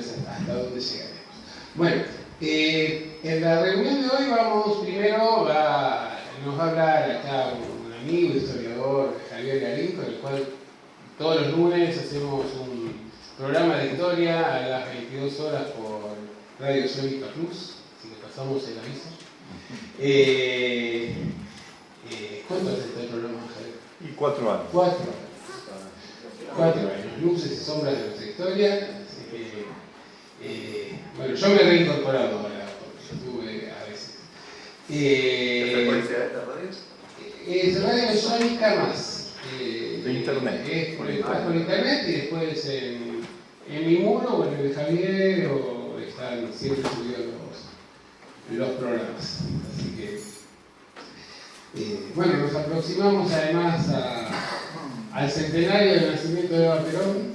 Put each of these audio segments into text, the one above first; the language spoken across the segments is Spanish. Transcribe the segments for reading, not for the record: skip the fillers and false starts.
es hasta dónde llegaremos. Bueno, en la reunión de hoy primero nos va a hablar acá un amigo, historiador, Javier Garín, con el cual todos los lunes hacemos un programa de historia a las 22 horas por Radio Sónica Plus, así que pasamos el aviso. ¿Cuánto hace este programa, Javier? Y 4 años. 4 años. 4 años, luces y sombras de nuestra historia. Así que, bueno, yo me he reincorporado ahora, porque yo tuve a veces. ¿Qué frecuencia es la radio? Es Radio Sónica más. De internet. Es por internet y después en mi muro o en el de Javier o están siempre subidos los programas. Así que, bueno, nos aproximamos además al centenario del nacimiento de Eva Perón,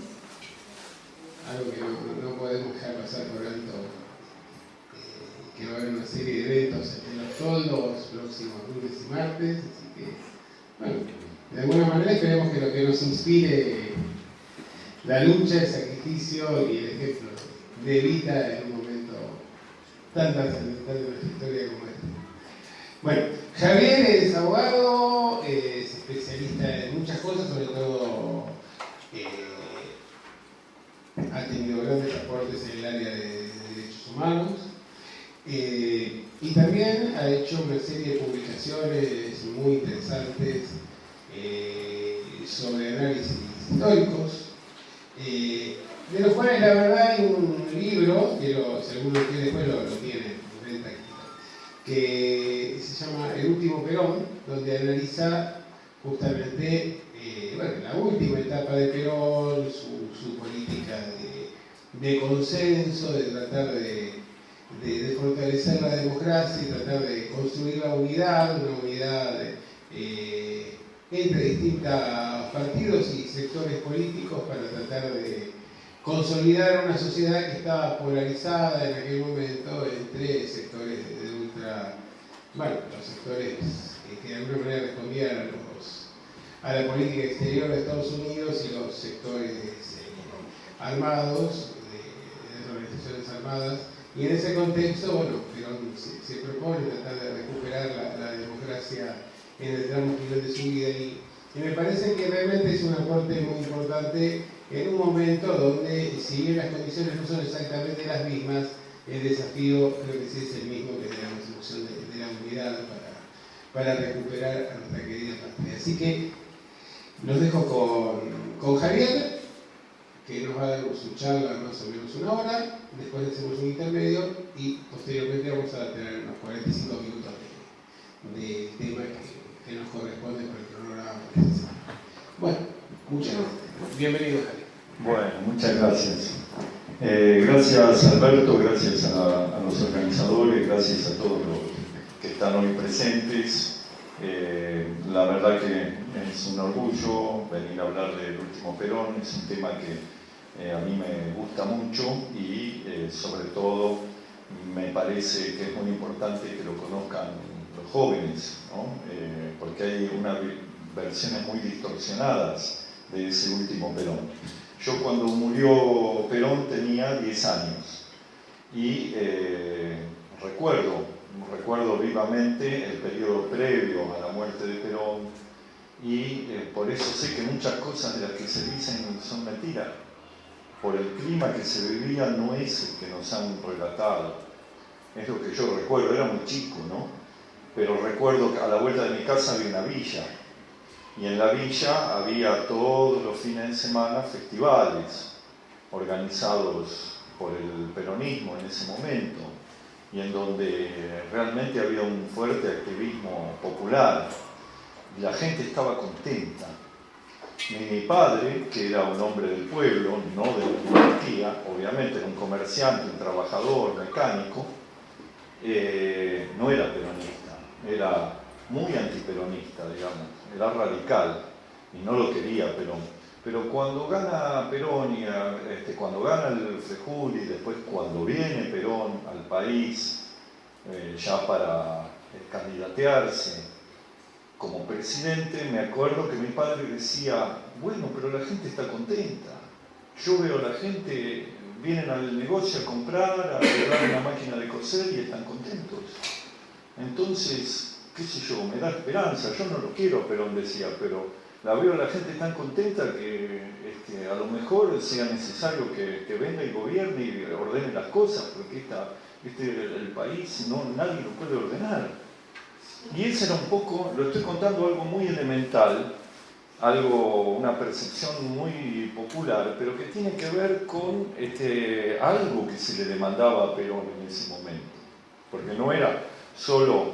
algo que no podemos dejar pasar por alto, que va a haber una serie de eventos en los toldos próximos lunes y martes, así que, bueno, de alguna manera esperemos que lo que nos inspire la lucha, el sacrificio y el ejemplo de Evita en un momento tan trascendental de nuestra historia como este. Bueno, Javier es abogado, es especialista en muchas cosas, sobre todo ha tenido grandes aportes en el área de derechos humanos y también ha hecho una serie de publicaciones muy interesantes sobre análisis históricos, de los cuales la verdad hay un libro, que si alguno quiere después lo tiene en venta aquí, que se llama El último Perón, donde analiza justamente la última etapa de Perón, su política de consenso, de tratar de fortalecer la democracia y tratar de construir la unidad, una unidad entre distintos partidos y sectores políticos para tratar de consolidar una sociedad que estaba polarizada en aquel momento entre sectores de ultra, los sectores que de alguna manera respondían a la política exterior de Estados Unidos y los sectores armados, de las organizaciones armadas, y en ese contexto, Perón se propone tratar de recuperar la democracia en el tramo final de su vida y me parece que realmente es un aporte muy importante en un momento donde, si bien las condiciones no son exactamente las mismas, el desafío creo que sí es el mismo, que es la construcción de la unidad para recuperar a nuestra querida patria. Así que los dejo con Javier, que nos va a dar su charla más o menos 1 hora, después hacemos un intermedio y posteriormente vamos a tener unos 45 minutos de tema que nos corresponde por el cronograma. Bueno, muchas gracias. Bienvenido, Javier. Bueno, muchas gracias. Gracias Alberto, gracias a los organizadores, gracias a todos los que están hoy presentes. La verdad que es un orgullo venir a hablar del último Perón, es un tema que a mí me gusta mucho y sobre todo me parece que es muy importante que lo conozcan los jóvenes, ¿no? Porque hay unas versiones muy distorsionadas de ese último Perón. Yo cuando murió Perón tenía 10 años y recuerdo vivamente el periodo previo a la muerte de Perón y por eso sé que muchas cosas de las que se dicen son mentiras. Por el clima que se vivía no es el que nos han relatado. Es lo que yo recuerdo, era muy chico, ¿no? Pero recuerdo que a la vuelta de mi casa había una villa. Y en la villa había todos los fines de semana festivales organizados por el peronismo en ese momento y en donde realmente había un fuerte activismo popular y la gente estaba contenta. Mi padre, que era un hombre del pueblo, no de la monarquía, obviamente era un comerciante, un trabajador, mecánico, no era peronista, era muy antiperonista, digamos, era radical y no lo quería Perón. Pero cuando gana Perón y cuando gana el Frejuli y después cuando viene Perón al país ya para candidatearse como presidente, me acuerdo que mi padre decía, bueno, pero la gente está contenta. Yo veo a la gente vienen al negocio a comprar, a arreglar una máquina de coser y están contentos. Entonces, qué sé yo, me da esperanza. Yo no lo quiero, Perón decía, pero la veo a la gente tan contenta que a lo mejor sea necesario que venga y gobierne y ordene las cosas, porque el país nadie lo puede ordenar. Y ese era un poco, lo estoy contando algo muy elemental, una percepción muy popular, pero que tiene que ver con algo que se le demandaba a Perón en ese momento. Porque no era solo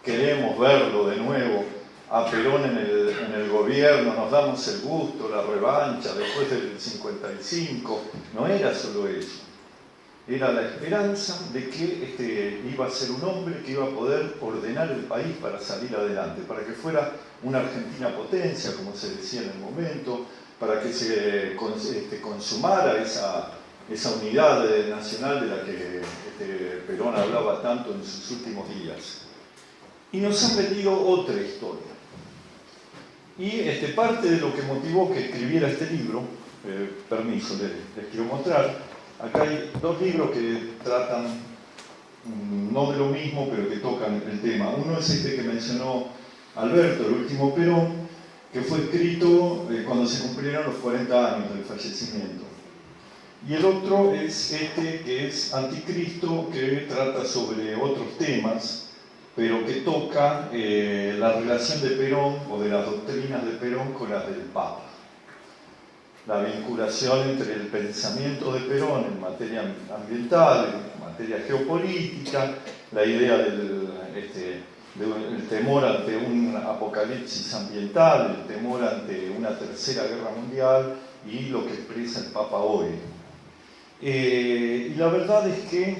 queremos verlo de nuevo a Perón en el gobierno, nos damos el gusto, la revancha después del 55, no era solo eso. Era la esperanza de que iba a ser un hombre que iba a poder ordenar el país para salir adelante, para que fuera una Argentina potencia, como se decía en el momento, para que se consumara esa unidad nacional de la que Perón hablaba tanto en sus últimos días. Y nos han vendido otra historia. Y parte de lo que motivó que escribiera este libro, permiso, les quiero mostrar. Acá hay dos libros que tratan, no de lo mismo, pero que tocan el tema. Uno es que mencionó Alberto, el último Perón, que fue escrito cuando se cumplieron los 40 años del fallecimiento. Y el otro es que es Anticristo, que trata sobre otros temas, pero que toca la relación de Perón o de las doctrinas de Perón con las del Papa. La vinculación entre el pensamiento de Perón en materia ambiental, en materia geopolítica, la idea del temor ante un apocalipsis ambiental, el temor ante una tercera guerra mundial y lo que expresa el Papa hoy. Y la verdad es que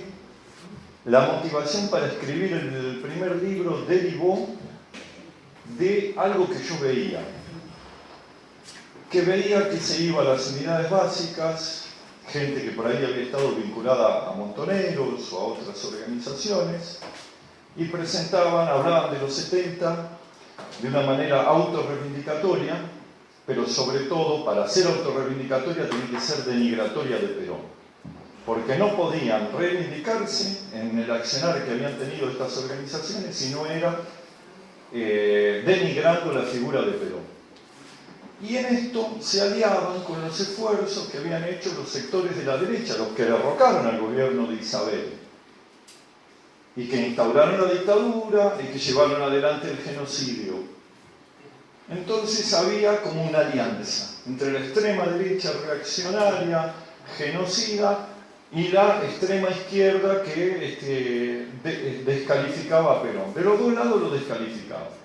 la motivación para escribir el primer libro derivó de algo que yo veía. Que se iba a las unidades básicas, gente que por ahí había estado vinculada a Montoneros o a otras organizaciones, y hablaban de los 70 de una manera autorreivindicatoria, pero sobre todo, para ser autorreivindicatoria tenía que ser denigratoria de Perón, porque no podían reivindicarse en el accionar que habían tenido estas organizaciones si no era denigrando la figura de Perón. Y en esto se aliaban con los esfuerzos que habían hecho los sectores de la derecha, los que derrocaron al gobierno de Isabel, y que instauraron la dictadura y que llevaron adelante el genocidio. Entonces había como una alianza entre la extrema derecha reaccionaria, genocida, y la extrema izquierda que descalificaba a Perón. De los dos lados lo descalificaban.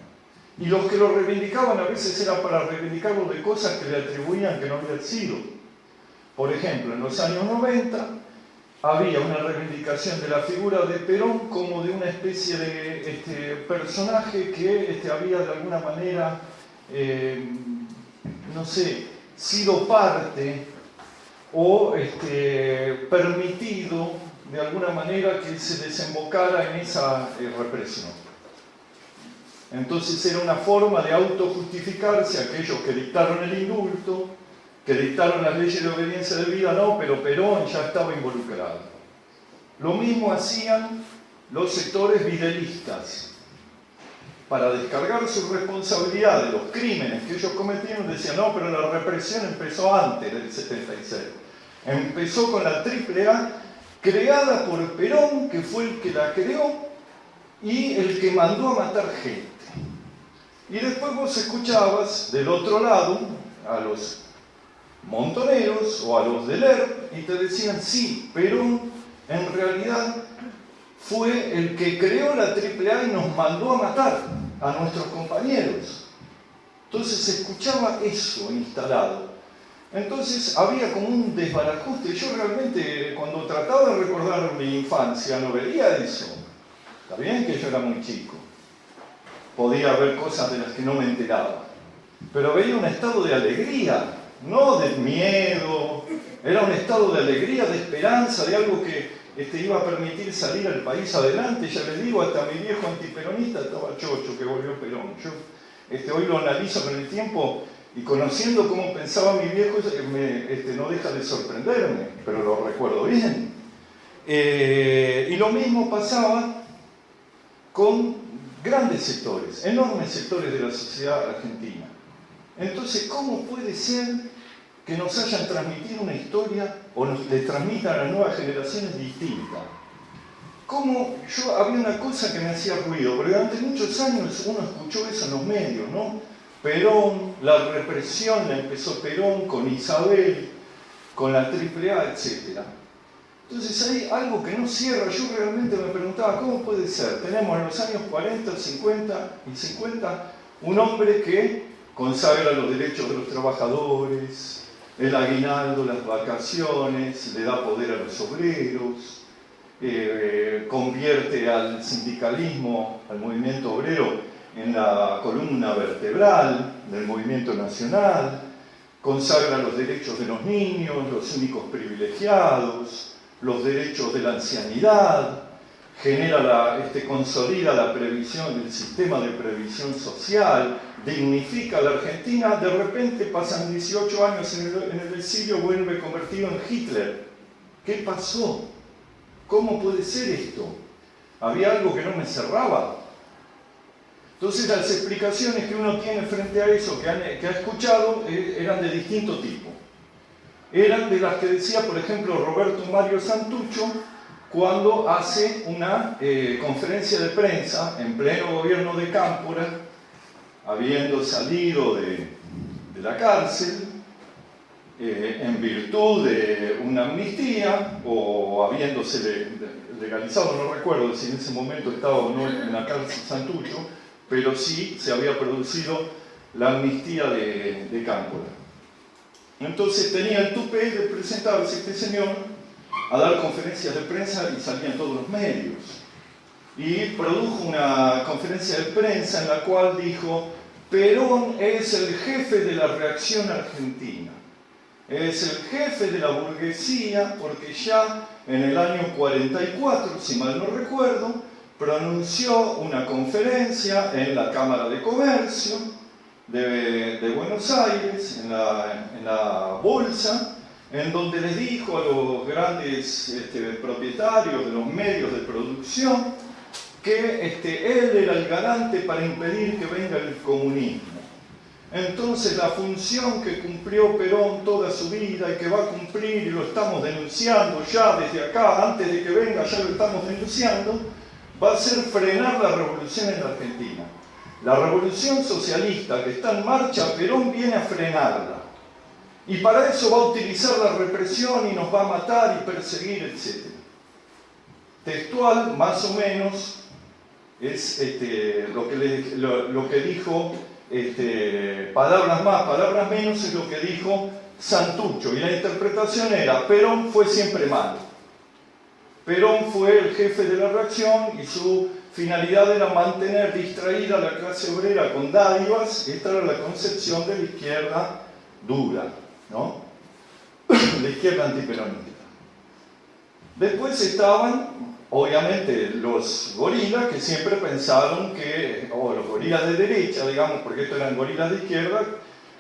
Y los que lo reivindicaban a veces era para reivindicarlo de cosas que le atribuían que no habían sido. Por ejemplo, en los años 90 había una reivindicación de la figura de Perón como de una especie de personaje que había de alguna manera, sido parte o permitido de alguna manera que se desembocara en esa represión. Entonces era una forma de autojustificarse aquellos que dictaron el indulto, que dictaron las leyes de obediencia debida, no, pero Perón ya estaba involucrado. Lo mismo hacían los sectores videlistas. Para descargar su responsabilidad de los crímenes que ellos cometieron, decían, no, pero la represión empezó antes del 76. Empezó con la AAA, creada por Perón, que fue el que la creó y el que mandó a matar gente. Y después vos escuchabas del otro lado a los Montoneros o a los de Lerp y te decían, sí, Perón en realidad fue el que creó la AAA y nos mandó a matar a nuestros compañeros. Entonces se escuchaba eso instalado. Entonces había como un desbarajuste. Yo realmente cuando trataba de recordar mi infancia no veía eso. Está bien que yo era muy chico. Podía haber cosas de las que no me enteraba. Pero veía un estado de alegría, no de miedo. Era un estado de alegría, de esperanza, de algo que iba a permitir salir al país adelante. Ya les digo, hasta mi viejo antiperonista estaba chocho que volvió Perón. Yo hoy lo analizo con el tiempo Y conociendo cómo pensaba mi viejo, no deja de sorprenderme, pero lo recuerdo bien. Y lo mismo pasaba con grandes sectores, enormes sectores de la sociedad argentina. Entonces, ¿cómo puede ser que nos hayan transmitido una historia o le transmitan a las nuevas generaciones distinta? ¿Cómo? Había una cosa que me hacía ruido, porque durante muchos años uno escuchó eso en los medios, ¿no? Perón, la represión la empezó Perón con Isabel, con la AAA, etc. Entonces hay algo que no cierra. Yo realmente me preguntaba, ¿cómo puede ser? Tenemos en los años 40, 50 y 50 un hombre que consagra los derechos de los trabajadores, el aguinaldo, las vacaciones, le da poder a los obreros, convierte al sindicalismo, al movimiento obrero, en la columna vertebral del movimiento nacional, consagra los derechos de los niños, los únicos privilegiados, los derechos de la ancianidad, consolida la previsión, el sistema de previsión social, dignifica a la Argentina. De repente pasan 18 años en el exilio, vuelve convertido en Hitler. ¿Qué pasó? ¿Cómo puede ser esto? ¿Había algo que no me cerraba? Entonces las explicaciones que uno tiene frente a eso, que ha escuchado, eran de distinto tipo. Eran de las que decía, por ejemplo, Roberto Mario Santucho, cuando hace una conferencia de prensa en pleno gobierno de Cámpora, habiendo salido de la cárcel, en virtud de una amnistía, o habiéndose legalizado, no recuerdo si en ese momento estaba o no en la cárcel Santucho, pero sí se había producido la amnistía de Cámpora. Entonces tenía el tupé de presentarse este señor a dar conferencias de prensa y salían todos los medios. Y produjo una conferencia de prensa en la cual dijo: Perón es el jefe de la reacción argentina, es el jefe de la burguesía, porque ya en el año 44, si mal no recuerdo, pronunció una conferencia en la Cámara de Comercio de Buenos Aires, en la Bolsa, en donde les dijo a los grandes propietarios de los medios de producción que él era el garante para impedir que venga el comunismo. Entonces la función que cumplió Perón toda su vida y que va a cumplir, y lo estamos denunciando ya desde acá, antes de que venga ya lo estamos denunciando, va a ser frenar la revolución en la Argentina. La revolución socialista que está en marcha, Perón viene a frenarla. Y para eso va a utilizar la represión y nos va a matar y perseguir, etc. Textual, más o menos, es lo que dijo, palabras más, palabras menos, es lo que dijo Santucho. Y la interpretación era: Perón fue siempre malo. Perón fue el jefe de la reacción y su finalidad era mantener distraída a la clase obrera con dádivas. Esta era la concepción de la izquierda dura, ¿no? La izquierda antiperonista. Después estaban, obviamente, los gorilas, que siempre pensaron o los gorilas de derecha, digamos, porque estos eran gorilas de izquierda,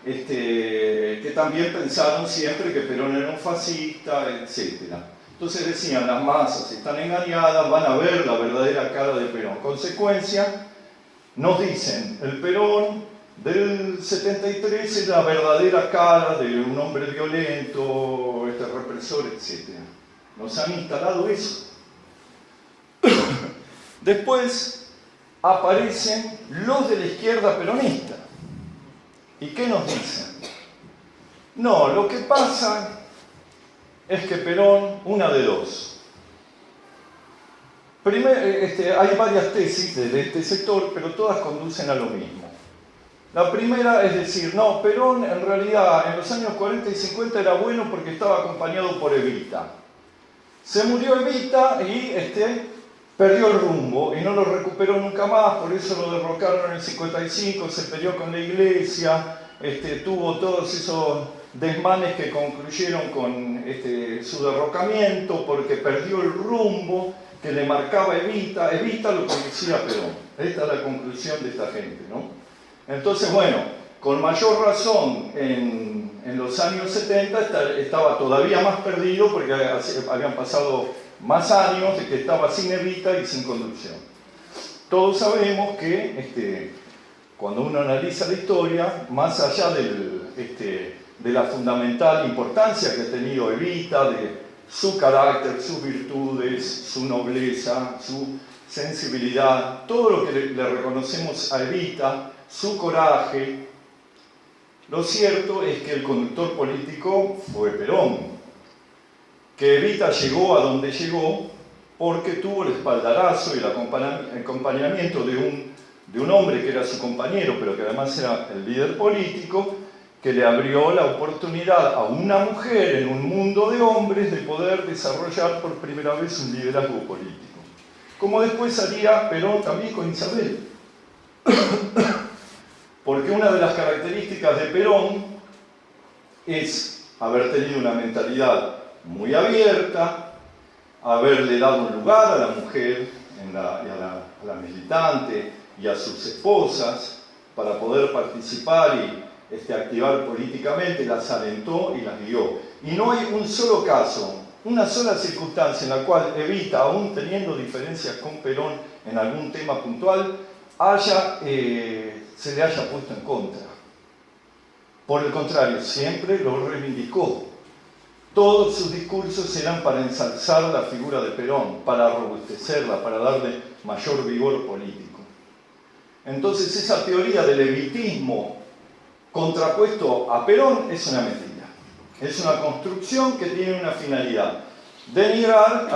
que también pensaron siempre que Perón era un fascista, etc. Entonces decían: las masas están engañadas, van a ver la verdadera cara de Perón. Consecuencia, nos dicen, el Perón del 73 es la verdadera cara de un hombre violento, represor, etc. Nos han instalado eso. Después aparecen los de la izquierda peronista. ¿Y qué nos dicen? No, lo que pasa es que Perón, una de dos. Primero, hay varias tesis de este sector, pero todas conducen a lo mismo. La primera es decir: no, Perón en realidad en los años 40 y 50 era bueno porque estaba acompañado por Evita. Se murió Evita y perdió el rumbo y no lo recuperó nunca más, por eso lo derrocaron en el 55, se peleó con la iglesia, tuvo todos esos desmanes que concluyeron con su derrocamiento, porque perdió el rumbo que le marcaba Evita. Evita lo conducía a Perón. Esta es la conclusión de esta gente, ¿no? Entonces, bueno, con mayor razón en los años 70 estaba todavía más perdido porque habían pasado más años de que estaba sin Evita y sin conducción. Todos sabemos que cuando uno analiza la historia, más allá de la fundamental importancia que ha tenido Evita, de su carácter, sus virtudes, su nobleza, su sensibilidad, todo lo que le reconocemos a Evita, su coraje, lo cierto es que el conductor político fue Perón, que Evita llegó a donde llegó porque tuvo el espaldarazo y el acompañamiento de un hombre que era su compañero, pero que además era el líder político, que le abrió la oportunidad a una mujer en un mundo de hombres de poder desarrollar por primera vez un liderazgo político. Como después haría Perón también con Isabel. Porque una de las características de Perón es haber tenido una mentalidad muy abierta, haberle dado un lugar a la mujer, a la militante y a sus esposas para poder participar y activar políticamente, las alentó y las guió. Y no hay un solo caso, una sola circunstancia en la cual Evita, aún teniendo diferencias con Perón en algún tema puntual, se le haya puesto en contra. Por el contrario, siempre lo reivindicó. Todos sus discursos eran para ensalzar la figura de Perón, para robustecerla, para darle mayor vigor político. Entonces esa teoría del evitismo contrapuesto a Perón es una mentira. Es una construcción que tiene una finalidad: denigrar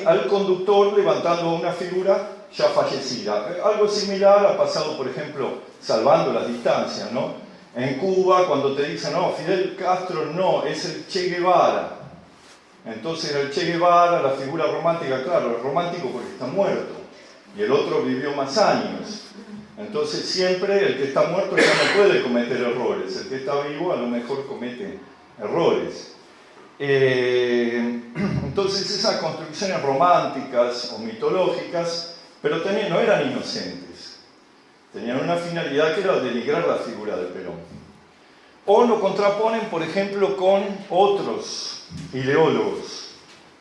al conductor levantando una figura ya fallecida. Algo similar ha pasado, por ejemplo, salvando las distancias, ¿no? En Cuba, cuando te dicen, no, Fidel Castro no, es el Che Guevara. Entonces el Che Guevara, la figura romántica, claro, es romántico porque está muerto. Y el otro vivió más años. Entonces siempre el que está muerto ya no puede cometer errores. El que está vivo a lo mejor comete errores. Entonces esas construcciones románticas o mitológicas, pero también no eran inocentes. Tenían una finalidad que era denigrar la figura de Perón. O lo contraponen, por ejemplo, con otros ideólogos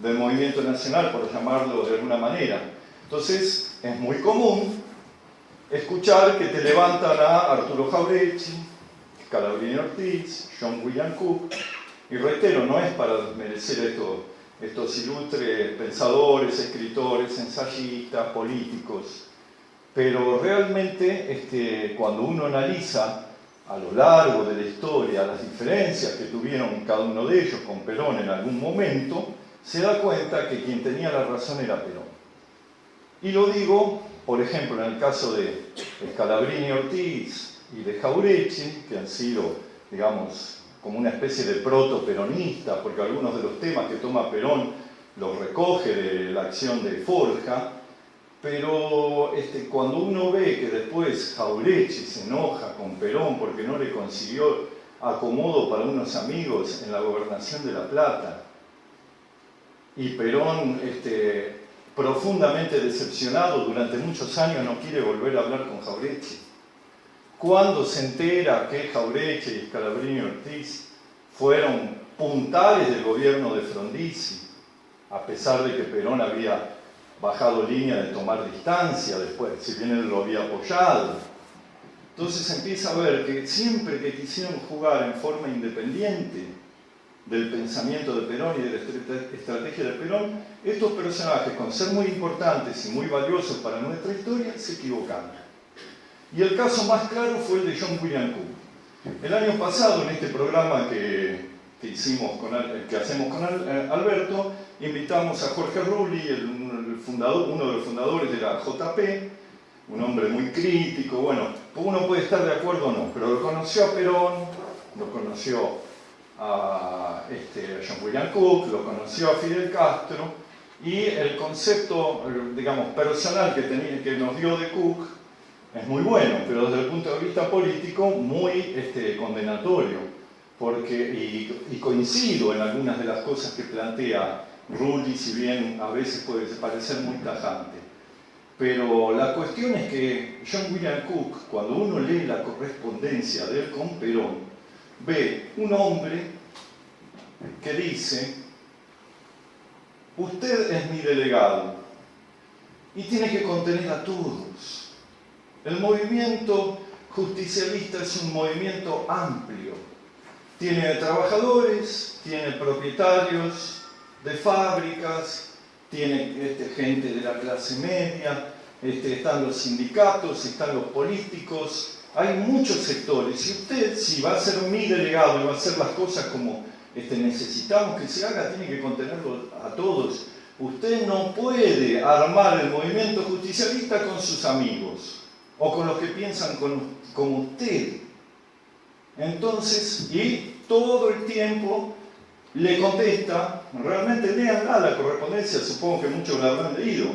del movimiento nacional, por llamarlo de alguna manera. Entonces es muy común escuchar que te levantan a Arturo Jauretche, Scalabrini Ortiz, John William Cook, y reitero, no es para desmerecer estos ilustres pensadores, escritores, ensayistas, políticos, pero realmente cuando uno analiza a lo largo de la historia las diferencias que tuvieron cada uno de ellos con Perón en algún momento, se da cuenta que quien tenía la razón era Perón. Y lo digo, por ejemplo, en el caso de Scalabrini Ortiz y de Jauretche, que han sido, digamos, como una especie de proto-peronistas, porque algunos de los temas que toma Perón los recoge de la acción de Forja, pero cuando uno ve que después Jauretche se enoja con Perón porque no le consiguió acomodo para unos amigos en la gobernación de La Plata, y Perón, profundamente decepcionado durante muchos años, no quiere volver a hablar con Jauretche. Cuando se entera que Jauretche y Scalabrini Ortiz fueron puntales del gobierno de Frondizi, a pesar de que Perón había bajado línea de tomar distancia después, si bien él lo había apoyado. Entonces empieza a ver que siempre que quisieron jugar en forma independiente del pensamiento de Perón y de la estrategia de Perón, estos personajes, con ser muy importantes y muy valiosos para nuestra historia, se equivocaron. Y el caso más claro fue el de John William Cook. El año pasado, en este programa que hacemos con Alberto, invitamos a Jorge Rulli, uno de los fundadores de la JP, un hombre muy crítico. Bueno, uno puede estar de acuerdo o no, pero lo conoció a Perón, lo conoció a John William Cook, lo conoció a Fidel Castro, y el concepto, digamos, personal que nos dio de Cook es muy bueno, pero desde el punto de vista político muy condenatorio, y coincido en algunas de las cosas que plantea Rulli, si bien a veces puede parecer muy tajante. Pero la cuestión es que John William Cook, cuando uno lee la correspondencia de él con Perón, ve un hombre que dice: usted es mi delegado y tiene que contener a todos. El movimiento justicialista es un movimiento amplio. Tiene trabajadores, tiene propietarios de fábricas, tiene gente de la clase media, están los sindicatos, están los políticos, hay muchos sectores. Y usted, si va a ser mi delegado y va a hacer las cosas como necesitamos que se haga, tiene que contenerlo a todos. Usted no puede armar el movimiento justicialista con sus amigos o con los que piensan como usted. Entonces, y todo el tiempo le contesta, realmente leanla la correspondencia, supongo que muchos la habrán leído.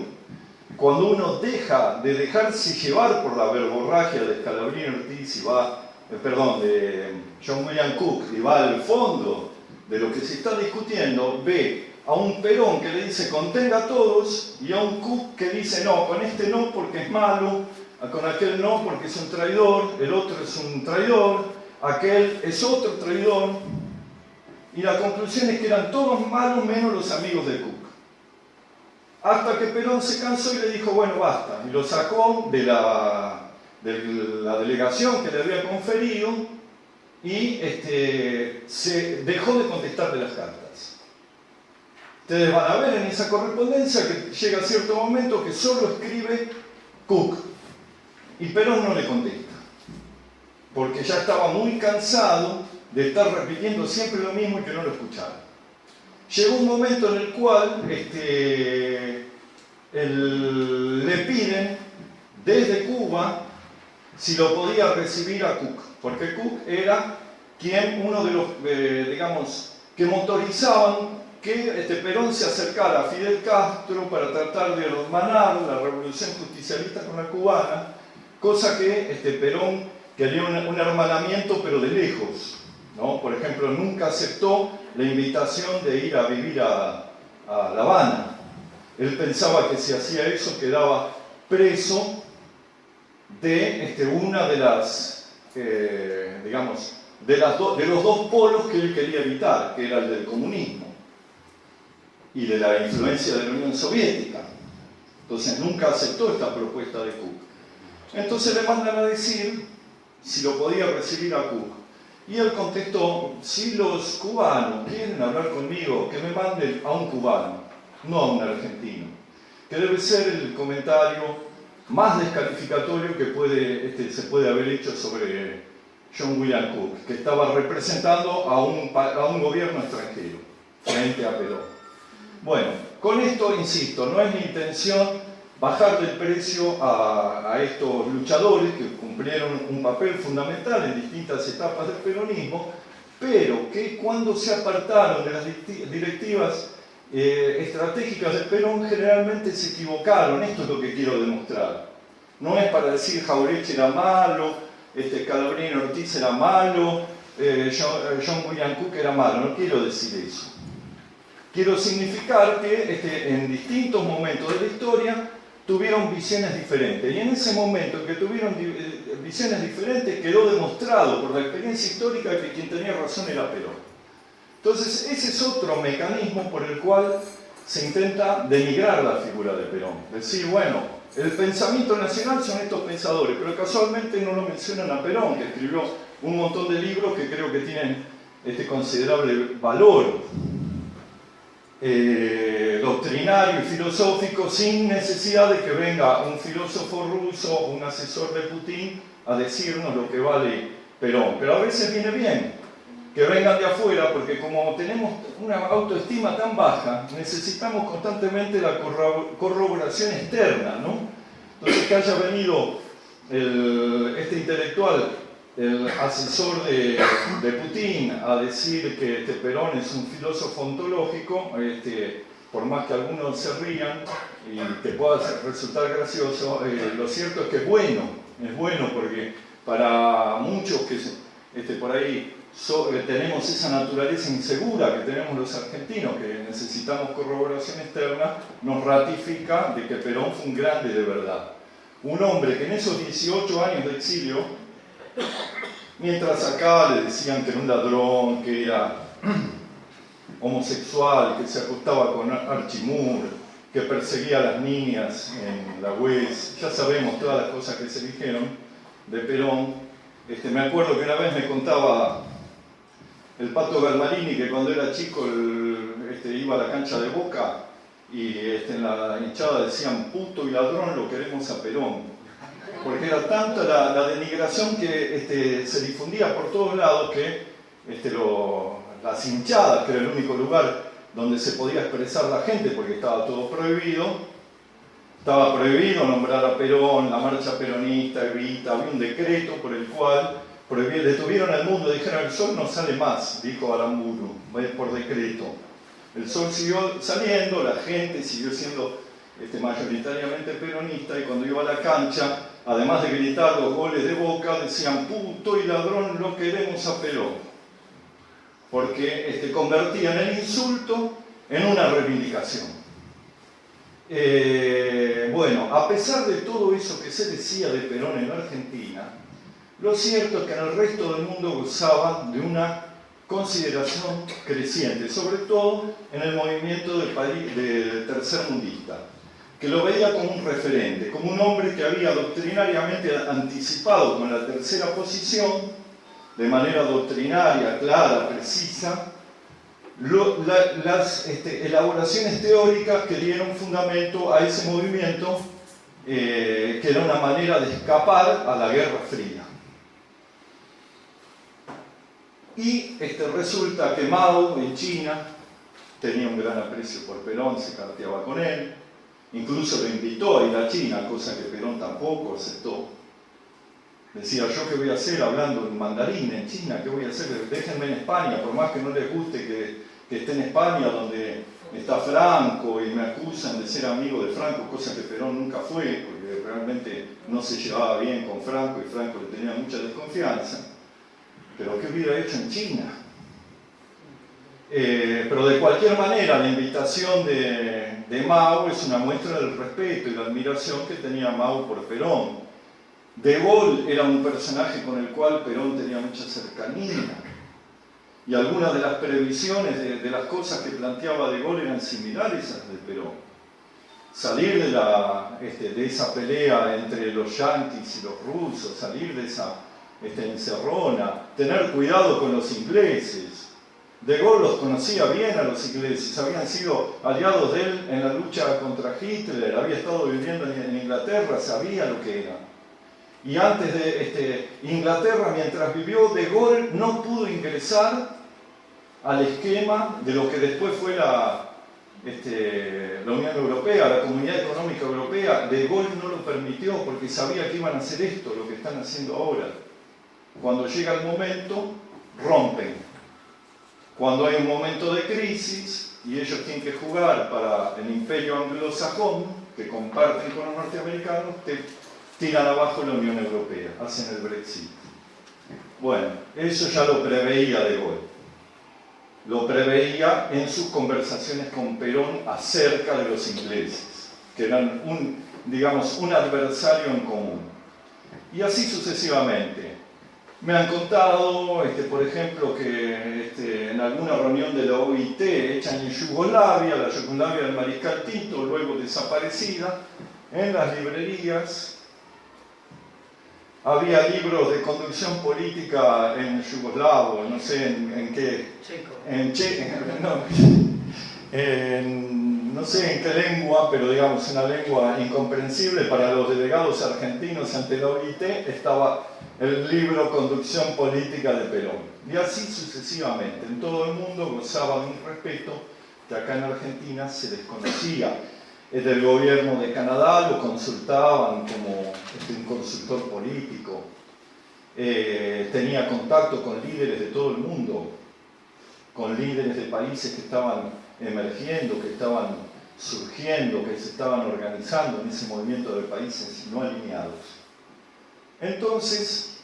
Cuando uno deja de dejarse llevar por la verborragia de Scalabrini Ortiz y va, de John William Cook, y va al fondo de lo que se está discutiendo, ve a un Perón que le dice contenga a todos y a un Cook que dice no, con este no porque es malo, con aquel no porque es un traidor, el otro es un traidor, aquel es otro traidor. Y la conclusión es que eran todos malos menos los amigos de Cook. Hasta que Perón se cansó y le dijo, bueno, basta. Y lo sacó de la delegación que le había conferido y se dejó de contestarle las cartas. Ustedes van a ver en esa correspondencia que llega a cierto momento que solo escribe Cook. Y Perón no le contesta. Porque ya estaba muy cansado de estar repitiendo siempre lo mismo y que no lo escucharan. Llegó un momento en el cual le piden desde Cuba si lo podía recibir a Cook, porque Cook era uno de los, que motorizaban que Perón se acercara a Fidel Castro para tratar de hermanar la revolución justicialista con la cubana, cosa que Perón quería un hermanamiento pero de lejos, ¿no? Por ejemplo, nunca aceptó la invitación de ir a vivir a La Habana. Él pensaba que si hacía eso quedaba preso de una de las, de los dos polos que él quería evitar, que era el del comunismo y de la influencia de la Unión Soviética. Entonces nunca aceptó esta propuesta de Cook. Entonces le mandan a decir si lo podía recibir a Cook. Y él contestó, si los cubanos quieren hablar conmigo, que me manden a un cubano, no a un argentino. Que debe ser el comentario más descalificatorio que se puede haber hecho sobre John William Cook, que estaba representando a un gobierno extranjero frente a Perón. Bueno, con esto, insisto, no es mi intención bajar del precio a estos luchadores que cumplieron un papel fundamental en distintas etapas del peronismo, pero que cuando se apartaron de las directivas estratégicas del Perón generalmente se equivocaron. Esto es lo que quiero demostrar. No es para decir Jauretche era malo, Scalabrini Ortiz era malo, John William Cook era malo, no quiero decir eso. Quiero significar que en distintos momentos de la historia tuvieron visiones diferentes. Y en ese momento en que tuvieron visiones diferentes quedó demostrado por la experiencia histórica que quien tenía razón era Perón. Entonces ese es otro mecanismo por el cual se intenta denigrar la figura de Perón. Decir, bueno, el pensamiento nacional son estos pensadores, pero casualmente no lo mencionan a Perón, que escribió un montón de libros que creo que tienen considerable valor doctrinario y filosófico, sin necesidad de que venga un filósofo ruso o un asesor de Putin a decirnos lo que vale Perón. Pero a veces viene bien que vengan de afuera, porque como tenemos una autoestima tan baja, necesitamos constantemente la corroboración externa, ¿no? Entonces que haya venido este intelectual, el asesor de Putin, a decir que Perón es un filósofo ontológico, por más que algunos se rían y te pueda resultar gracioso, lo cierto es que es bueno porque para muchos que por ahí tenemos esa naturaleza insegura que tenemos los argentinos, que necesitamos corroboración externa, nos ratifica de que Perón fue un grande de verdad. Un hombre que en esos 18 años de exilio, mientras acá le decían que era un ladrón, que era homosexual, que se acostaba con Archie Moore, que perseguía a las niñas en la UES, ya sabemos todas las cosas que se dijeron de Perón. Me acuerdo que una vez me contaba el Pato Galmarini que cuando era chico iba a la cancha de Boca y en la hinchada decían puto y ladrón, lo queremos a Perón, porque era tanta la denigración que se difundía por todos lados que las hinchadas, que era el único lugar donde se podía expresar la gente porque estaba todo prohibido, estaba prohibido nombrar a Perón, la marcha peronista, Evita, había un decreto por el cual detuvieron al mundo, dijeron el sol no sale más, dijo Aramburu, por decreto. El sol siguió saliendo, la gente siguió siendo mayoritariamente peronista, y cuando iba a la cancha, además de gritar los goles de Boca, decían puto y ladrón, lo queremos a Perón. Porque convertían el insulto en una reivindicación. Bueno, a pesar de todo eso que se decía de Perón en la Argentina, lo cierto es que en el resto del mundo gozaba de una consideración creciente, sobre todo en el movimiento del tercermundista, que lo veía como un referente, como un hombre que había doctrinariamente anticipado con la tercera posición, de manera doctrinaria, clara, precisa, las elaboraciones teóricas que dieron fundamento a ese movimiento, que era una manera de escapar a la Guerra Fría. Y resulta que Mao en China tenía un gran aprecio por Perón, se carteaba con él, incluso lo invitó a ir a China, cosa que Perón tampoco aceptó. Decía, ¿yo qué voy a hacer hablando en mandarín en China? ¿Qué voy a hacer? Déjenme en España, por más que no les guste que esté en España, donde está Franco, y me acusan de ser amigo de Franco, cosa que Perón nunca fue, porque realmente no se llevaba bien con Franco, y Franco le tenía mucha desconfianza. Pero ¿qué hubiera hecho en China? Pero de cualquier manera, la invitación de Mao es una muestra del respeto y la admiración que tenía Mao por Perón. De Gaulle era un personaje con el cual Perón tenía mucha cercanía, y algunas de las previsiones de las cosas que planteaba De Gaulle eran similares a las de Perón. Salir de esa pelea entre los yanquis y los rusos, salir de esa encerrona, tener cuidado con los ingleses. De Gaulle los conocía bien a los ingleses, habían sido aliados de él en la lucha contra Hitler, había estado viviendo en Inglaterra, sabía lo que era. Y antes de Inglaterra, mientras vivió, De Gaulle no pudo ingresar al esquema de lo que después fue la Unión Europea, la Comunidad Económica Europea. De Gaulle no lo permitió porque sabía que iban a hacer esto, lo que están haciendo ahora. Cuando llega el momento, rompen. Cuando hay un momento de crisis y ellos tienen que jugar para el imperio anglosajón, que comparten con los norteamericanos, tiran abajo la Unión Europea, hacen el Brexit. Bueno, eso ya lo preveía De Gaulle. Lo preveía en sus conversaciones con Perón acerca de los ingleses, que eran un adversario en común. Y así sucesivamente. Me han contado, por ejemplo, que en alguna reunión de la OIT hecha en Yugoslavia, la Yugoslavia del Mariscal Tito, luego desaparecida, en las librerías había libros de conducción política en yugoslavo, no sé en qué. No sé en qué lengua, pero digamos una lengua incomprensible para los delegados argentinos ante la OIT, estaba el libro Conducción Política de Perón. Y así sucesivamente. En todo el mundo gozaba de un respeto que acá en Argentina se desconocía. Del gobierno de Canadá lo consultaban como un consultor político. Tenía contacto con líderes de todo el mundo, con líderes de países que estaban emergiendo, que estaban surgiendo, que se estaban organizando en ese movimiento de países no alineados. Entonces,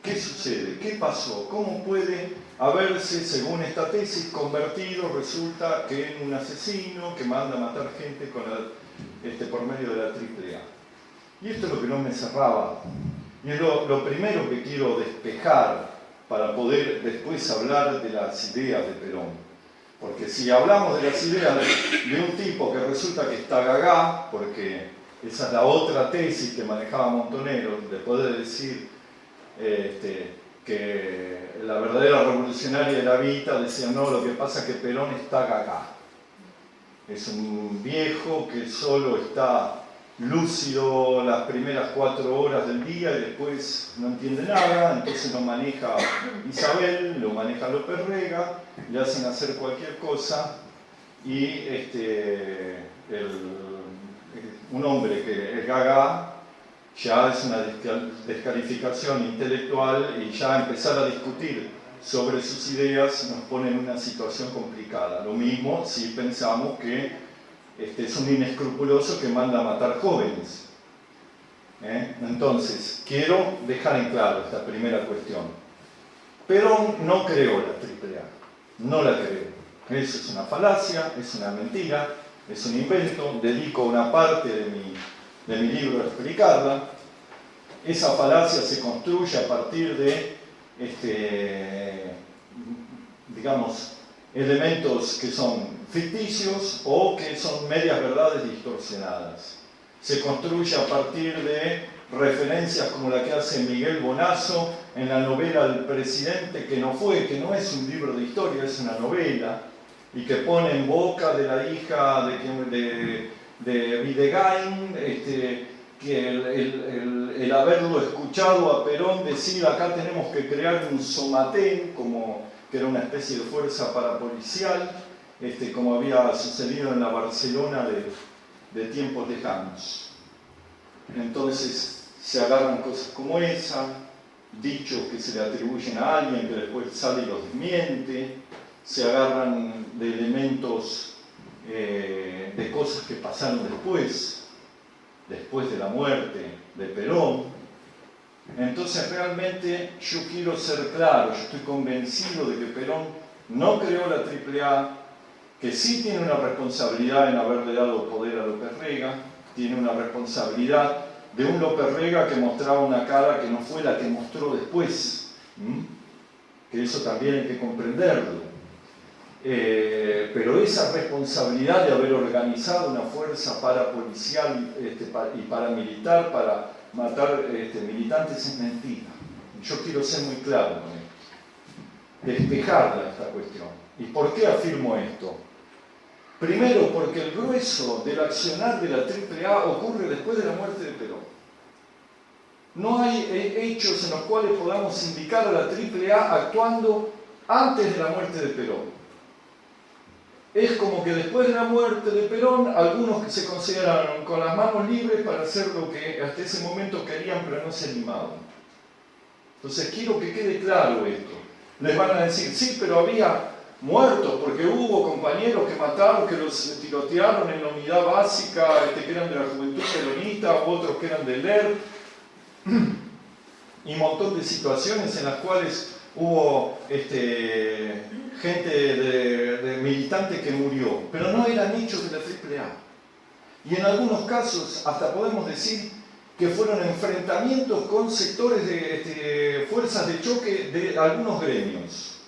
¿Qué sucede? ¿Qué pasó? ¿Cómo puede haberse, según esta tesis, convertido, resulta que en un asesino que manda a matar gente con por medio de la AAA? Y esto es lo que no me cerraba. Y es lo primero que quiero despejar para poder después hablar de las ideas de Perón. Porque si hablamos de las ideas de un tipo que resulta que está gagá, porque esa es la otra tesis que manejaba Montonero, de poder decir que la verdadera revolucionaria era Vita, decía no, lo que pasa es que Perón está gagá. Es un viejo que solo está lúcido las primeras 4 horas del día y después no entiende nada, entonces lo maneja Isabel, lo maneja López Rega, le hacen hacer cualquier cosa y un hombre que es gaga ya es una descalificación intelectual y ya empezar a discutir sobre sus ideas nos pone en una situación complicada. Lo mismo si pensamos que es un inescrupuloso que manda a matar jóvenes. Entonces, quiero dejar en claro esta primera cuestión. Perón no creó la AAA, no la creó. Eso es una falacia, es una mentira, es un invento, dedico una parte de mi libro a explicarla. Esa falacia se construye a partir de, digamos, elementos que son ficticios o que son medias verdades distorsionadas. Se construye a partir de referencias como la que hace Miguel Bonazo en la novela El presidente que no es un libro de historia, es una novela, y que pone en boca de la hija de Videgain que el haberlo escuchado a Perón decir acá tenemos que crear un Somatén, que era una especie de fuerza parapolicial, como había sucedido en la Barcelona de tiempos lejanos. Entonces se agarran cosas como esa, dichos que se le atribuyen a alguien que después sale y los desmiente, se agarran de elementos de cosas que pasaron después de la muerte de Perón. Entonces realmente yo quiero ser claro, yo estoy convencido de que Perón no creó la AAA, que sí tiene una responsabilidad en haberle dado poder a López Rega, tiene una responsabilidad de un López Rega que mostraba una cara que no fue la que mostró después, que eso también hay que comprenderlo. Pero esa responsabilidad de haber organizado una fuerza parapolicial y paramilitar para matar militantes es mentira. Yo quiero ser muy claro con esto, despejarla esta cuestión. ¿Y por qué afirmo esto? Primero, porque el grueso del accionar de la AAA ocurre después de la muerte de Perón. No hay hechos en los cuales podamos indicar a la AAA actuando antes de la muerte de Perón. Es como que después de la muerte de Perón, algunos que se consideraron con las manos libres para hacer lo que hasta ese momento querían, pero no se animaban. Entonces quiero que quede claro esto. Les van a decir, sí, pero había muertos, porque hubo compañeros que mataron, que los tirotearon en la unidad básica, que eran de la Juventud Peronista, otros que eran del ERP, y un montón de situaciones en las cuales hubo gente de militante que murió, pero no eran hechos de la AAA. Y en algunos casos hasta podemos decir que fueron enfrentamientos con sectores de fuerzas de choque de algunos gremios,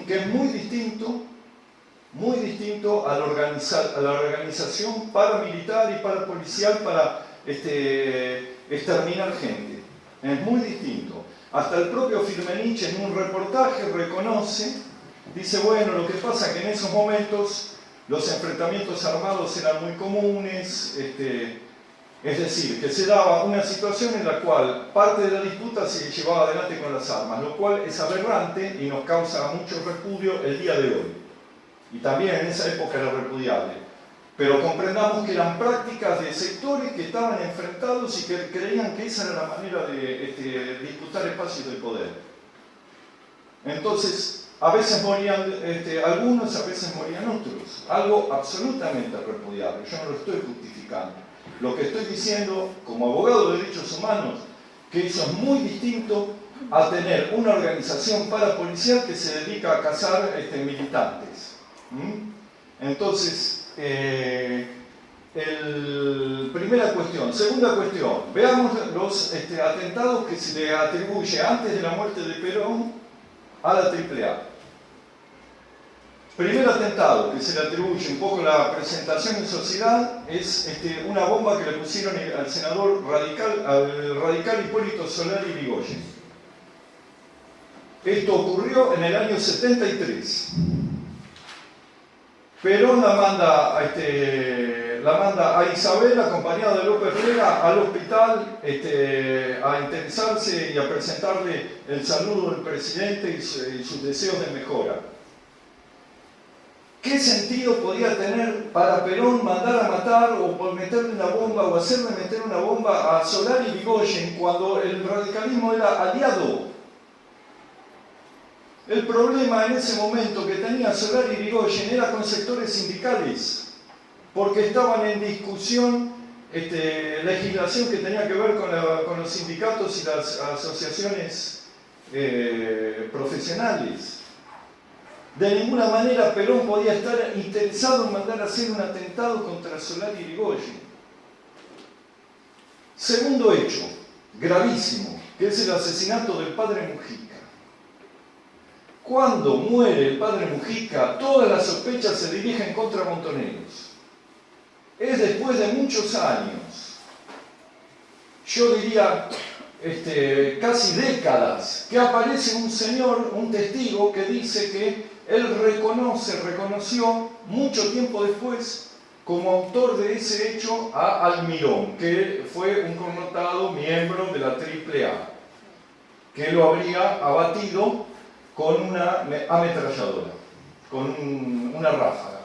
que es muy distinto a la organización paramilitar y parapolicial para exterminar gente. Es muy distinto. Hasta el propio Firmenich en un reportaje reconoce, dice, bueno, lo que pasa es que en esos momentos los enfrentamientos armados eran muy comunes, es decir, que se daba una situación en la cual parte de la disputa se llevaba adelante con las armas, lo cual es aberrante y nos causa mucho repudio el día de hoy. Y también en esa época era repudiable. Pero comprendamos que eran prácticas de sectores que estaban enfrentados y que creían que esa era la manera de disputar espacios de poder. Entonces, a veces morían algunos, a veces morían otros. Algo absolutamente repudiable. Yo no lo estoy justificando. Lo que estoy diciendo, como abogado de derechos humanos, que eso es muy distinto a tener una organización parapolicial que se dedica a cazar militantes. Entonces, primera cuestión. Segunda cuestión, veamos los atentados que se le atribuye antes de la muerte de Perón a la AAA. Primer atentado que se le atribuye un poco la presentación en sociedad es una bomba que le pusieron al senador al radical Hipólito Solari Yrigoyen. Esto ocurrió en el año 73. Perón la manda a Isabel, acompañada de López Rega, al hospital a interesarse y a presentarle el saludo del presidente y sus deseos de mejora. ¿Qué sentido podía tener para Perón mandar a matar o por meterle una bomba o hacerle meter una bomba a Solari Yrigoyen cuando el radicalismo era aliado? El problema en ese momento que tenía Solari Yrigoyen era con sectores sindicales, porque estaban en discusión legislación que tenía que ver con los sindicatos y las asociaciones profesionales. De ninguna manera Perón podía estar interesado en mandar a hacer un atentado contra Solari Yrigoyen. Segundo hecho, gravísimo, que es el asesinato del padre Mujica. Cuando muere el padre Mujica, todas las sospechas se dirigen contra Montoneros. Es después de muchos años, yo diría casi décadas, que aparece un señor, un testigo, que dice que él reconoció mucho tiempo después como autor de ese hecho a Almirón, que fue un connotado miembro de la AAA, que lo habría abatido con una ametralladora, con una ráfaga.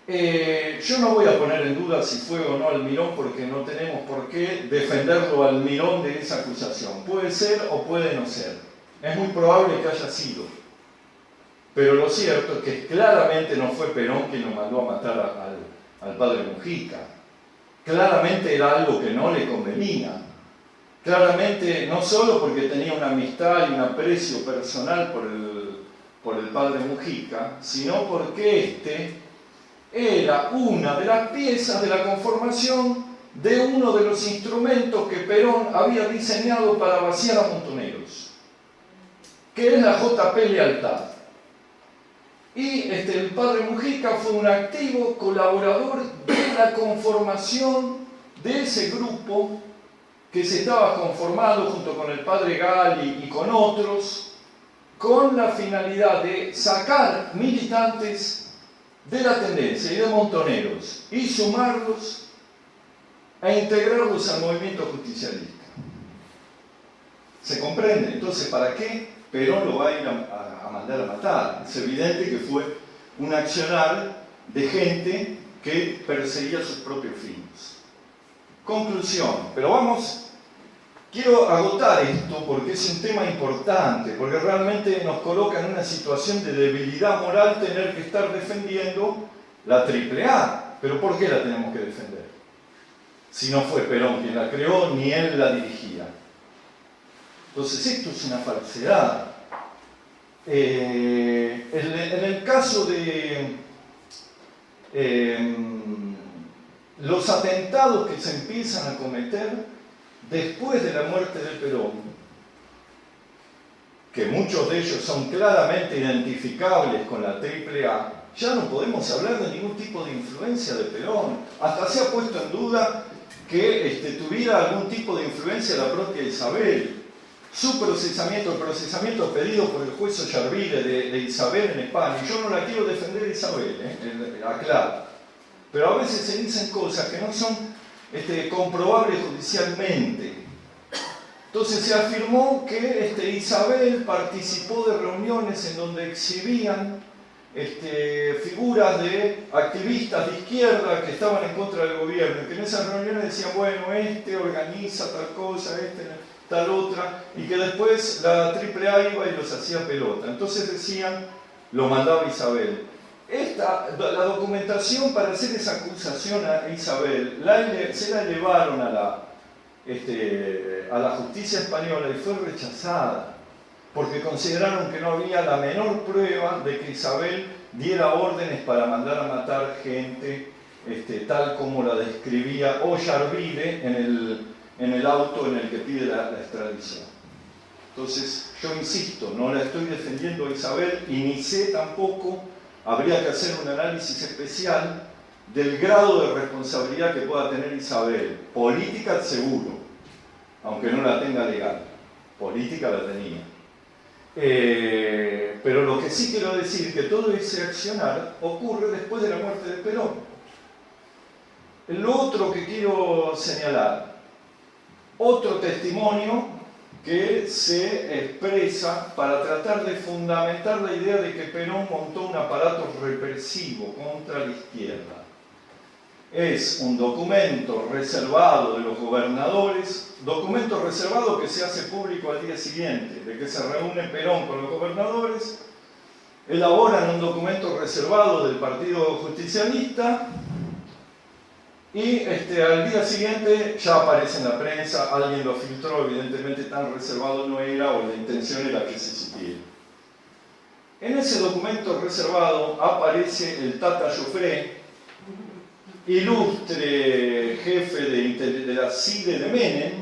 Yo no voy a poner en duda si fue o no Almirón, porque no tenemos por qué defenderlo a Almirón de esa acusación. Puede ser o puede no ser. Es muy probable que haya sido. Pero lo cierto es que claramente no fue Perón quien lo mandó a matar al padre Mujica. Claramente era algo que no le convenía. Claramente, no solo porque tenía una amistad y un aprecio personal por el padre Mujica, sino porque era una de las piezas de la conformación de uno de los instrumentos que Perón había diseñado para vaciar a Montoneros, que es la JP Lealtad. Y el padre Mujica fue un activo colaborador de la conformación de ese grupo que se estaba conformando junto con el padre Gali y con otros, con la finalidad de sacar militantes de la tendencia y de Montoneros y sumarlos e integrarlos al movimiento justicialista. ¿Se comprende? Entonces, ¿para qué Perón lo va a ir a mandar a matar? Es evidente que fue un accionar de gente que perseguía sus propios fines. Conclusión, pero quiero agotar esto porque es un tema importante, porque realmente nos coloca en una situación de debilidad moral tener que estar defendiendo la AAA. ¿Pero por qué la tenemos que defender? Si no fue Perón quien la creó, ni él la dirigía. Entonces esto es una falsedad. En el caso de los atentados que se empiezan a cometer después de la muerte de Perón, que muchos de ellos son claramente identificables con la AAA, ya no podemos hablar de ningún tipo de influencia de Perón. Hasta se ha puesto en duda que tuviera algún tipo de influencia la propia Isabel. Su procesamiento, el procesamiento pedido por el juez Ollarvide de Isabel en España, y yo no la quiero defender a Isabel, aclaro, pero a veces se dicen cosas que no son comprobables judicialmente. Entonces se afirmó que Isabel participó de reuniones en donde exhibían figuras de activistas de izquierda que estaban en contra del gobierno, y que en esas reuniones decían, bueno, organiza tal cosa, tal otra, y que después la AAA iba y los hacía pelota. Entonces decían, lo mandaba Isabel. La documentación para hacer esa acusación a Isabel se la elevaron a a la justicia española y fue rechazada, porque consideraron que no había la menor prueba de que Isabel diera órdenes para mandar a matar gente tal como la describía Ollarvide en el auto en el que pide la extradición. Entonces, yo insisto, no la estoy defendiendo a Isabel y ni sé tampoco, habría que hacer un análisis especial del grado de responsabilidad que pueda tener Isabel. Política seguro, aunque no la tenga legal. Política la tenía. Pero lo que sí quiero decir es que todo ese accionar ocurre después de la muerte de Perón. Lo otro que quiero señalar, otro testimonio que se expresa para tratar de fundamentar la idea de que Perón montó un aparato represivo contra la izquierda. Es un documento reservado de los gobernadores, documento reservado que se hace público al día siguiente, de que se reúne Perón con los gobernadores, elaboran un documento reservado del Partido Justicialista y al día siguiente ya aparece en la prensa, alguien lo filtró, evidentemente tan reservado no era, o la intención era que se supiera. En ese documento reservado aparece el Tata Joffre, ilustre jefe de la CIDE de Menem,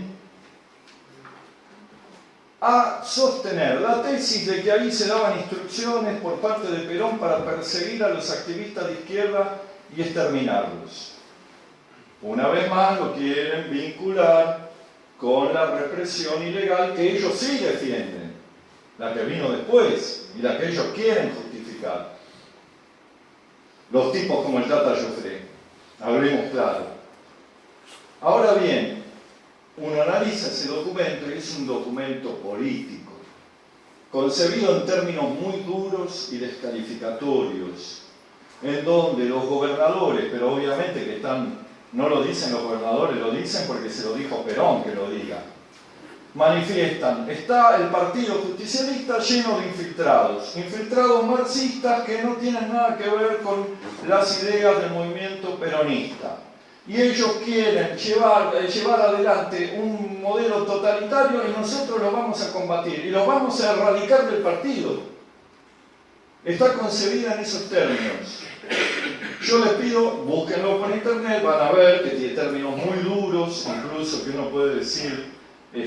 a sostener la tesis de que ahí se daban instrucciones por parte de Perón para perseguir a los activistas de izquierda y exterminarlos. Una vez más lo quieren vincular con la represión ilegal que ellos sí defienden, la que vino después y la que ellos quieren justificar. Los tipos como el Tata Joffre, hablemos claro. Ahora bien, uno analiza ese documento y es un documento político, concebido en términos muy duros y descalificatorios, en donde los gobernadores, pero obviamente que no lo dicen los gobernadores, lo dicen porque se lo dijo Perón que lo diga, manifiestan, está el Partido Justicialista lleno de infiltrados marxistas que no tienen nada que ver con las ideas del movimiento peronista. Y ellos quieren llevar adelante un modelo totalitario y nosotros lo vamos a combatir y lo vamos a erradicar del partido. Está concebida en esos términos. Yo les pido, búsquenlo por internet, van a ver que tiene términos muy duros, incluso que uno puede decir que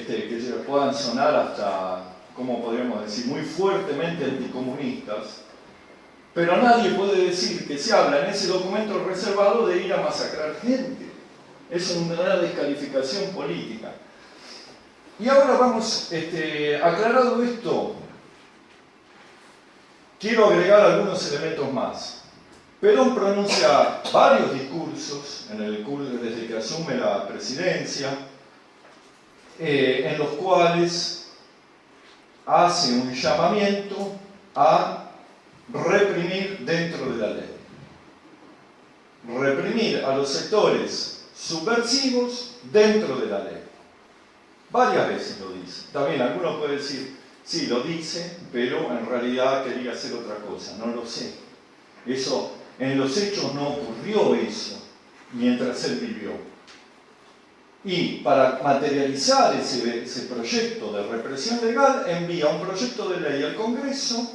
puedan sonar hasta, ¿cómo podríamos decir?, muy fuertemente anticomunistas. Pero nadie puede decir que se habla en ese documento reservado de ir a masacrar gente. Es una descalificación política. Y ahora vamos, aclarado esto, quiero agregar algunos elementos más. Perón pronuncia varios discursos desde que asume la presidencia, en los cuales hace un llamamiento a reprimir dentro de la ley. Reprimir a los sectores subversivos dentro de la ley. Varias veces lo dice. También algunos pueden decir, sí, lo dice, pero en realidad quería hacer otra cosa. No lo sé. Eso, en los hechos no ocurrió eso mientras él vivió. Y para materializar ese proyecto de represión legal, envía un proyecto de ley al Congreso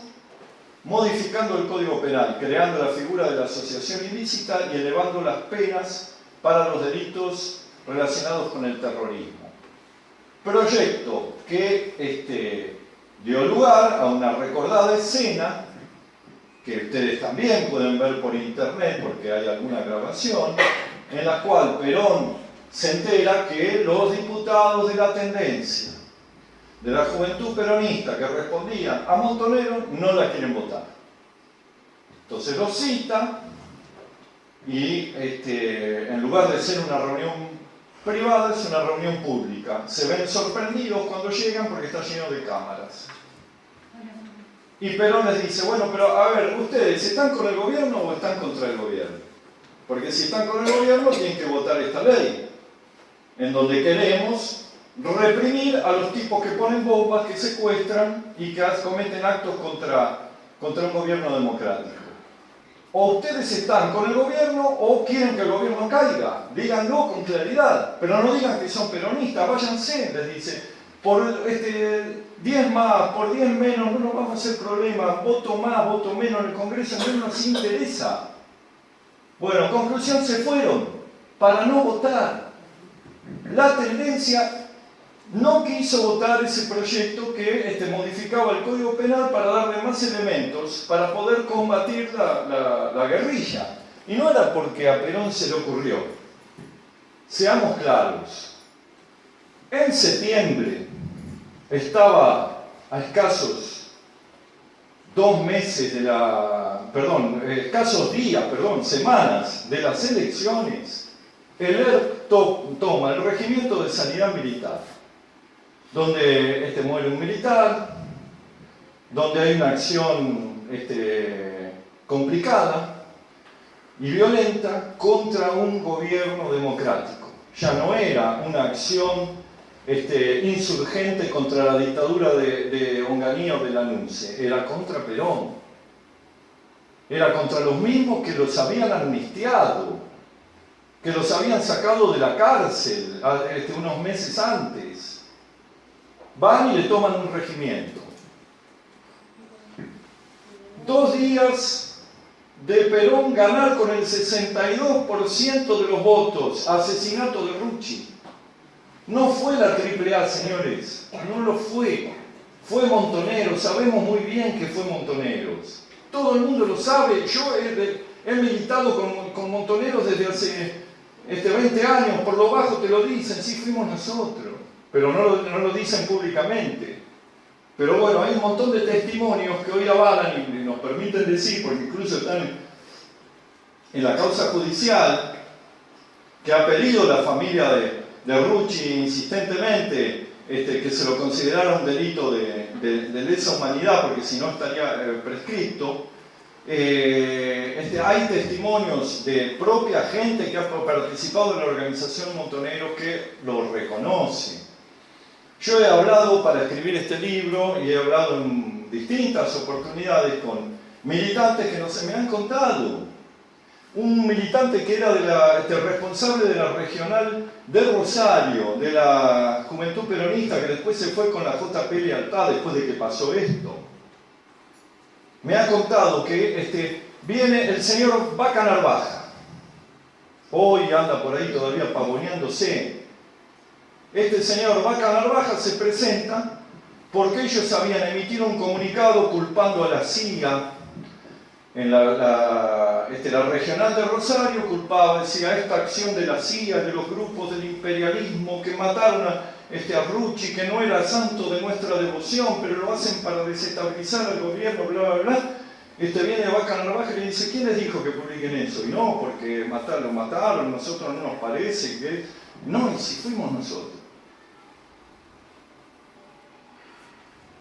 modificando el Código Penal, creando la figura de la asociación ilícita y elevando las penas para los delitos relacionados con el terrorismo. Proyecto que dio lugar a una recordada escena que ustedes también pueden ver por internet porque hay alguna grabación, en la cual Perón se entera que los diputados de la tendencia, de la juventud peronista que respondían a Montonero, no la quieren votar. Entonces los cita y en lugar de ser una reunión privada, es una reunión pública. Se ven sorprendidos cuando llegan porque está lleno de cámaras. Y Perón les dice, bueno, pero a ver, ¿ustedes están con el gobierno o están contra el gobierno? Porque si están con el gobierno tienen que votar esta ley, en donde queremos reprimir a los tipos que ponen bombas, que secuestran y que cometen actos contra un gobierno democrático. o ustedes están con el gobierno o quieren que el gobierno caiga. Díganlo con claridad, pero no digan que son peronistas, váyanse, les dice. Por 10 más, por 10 menos, no nos vamos a hacer problema, voto más, voto menos en el Congreso, no nos interesa. Bueno, conclusión, se fueron para no votar. La tendencia no quiso votar ese proyecto que modificaba el Código Penal para darle más elementos para poder combatir la guerrilla. Y no era porque a Perón se le ocurrió. Seamos claros. En septiembre estaba a escasos semanas de las elecciones, el ERP toma el Regimiento de Sanidad Militar, donde muere un militar, donde hay una acción complicada y violenta contra un gobierno democrático. Ya no era una acción insurgente contra la dictadura de Onganía o de Lanuse, era contra Perón. Era contra los mismos que los habían amnistiado, que los habían sacado de la cárcel unos meses antes. Van y le toman un regimiento. 2 días de Perón ganar con el 62% de los votos, asesinato de Rucci. No fue la AAA, señores, no lo fue. Fue Montoneros, sabemos muy bien que fue Montoneros. Todo el mundo lo sabe, yo he militado con Montoneros desde hace 20 años, por lo bajo te lo dicen, sí fuimos nosotros, pero no lo dicen públicamente. Pero bueno, hay un montón de testimonios que hoy avalan y nos permiten decir, porque incluso están en la causa judicial, que ha pedido la familia de Rucci insistentemente que se lo considerara un delito de lesa humanidad, porque si no estaría prescripto. Hay testimonios de propia gente que ha participado en la organización Montoneros que lo reconoce. Yo he hablado para escribir este libro y he hablado en distintas oportunidades con militantes que me han contado. Un militante que era responsable de la regional de Rosario, de la Juventud Peronista, que después se fue con la JP Lealtad después de que pasó esto. Me ha contado que viene el señor Vaca Narvaja. Hoy anda por ahí todavía pavoneándose. Este señor Vaca Narvaja se presenta porque ellos habían emitido un comunicado culpando a la CIA. En la regional de Rosario decía, esta acción de la CIA, de los grupos del imperialismo que mataron a Rucci, que no era santo de nuestra devoción, pero lo hacen para desestabilizar al gobierno, bla, bla, bla. Viene Vaca Narvaja y le dice, ¿quién les dijo que publiquen eso? Y no, porque lo mataron, nosotros no nos parece que... No, y si fuimos nosotros.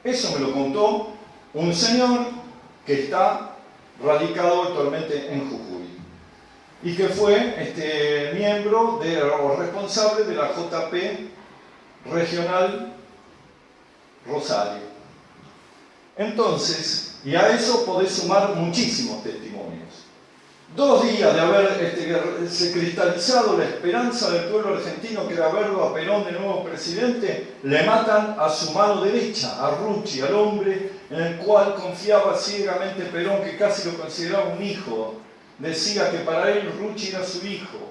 Eso me lo contó un señor que está radicado actualmente en Jujuy y que fue miembro o responsable de la JP regional Rosario. Entonces, y a eso podés sumar muchísimos testimonios. 2 días de haberse cristalizado la esperanza del pueblo argentino, que era verlo a Perón de nuevo presidente, le matan a su mano derecha, a Rucci, al hombre en el cual confiaba ciegamente Perón, que casi lo consideraba un hijo. Decía que para él Rucci era su hijo.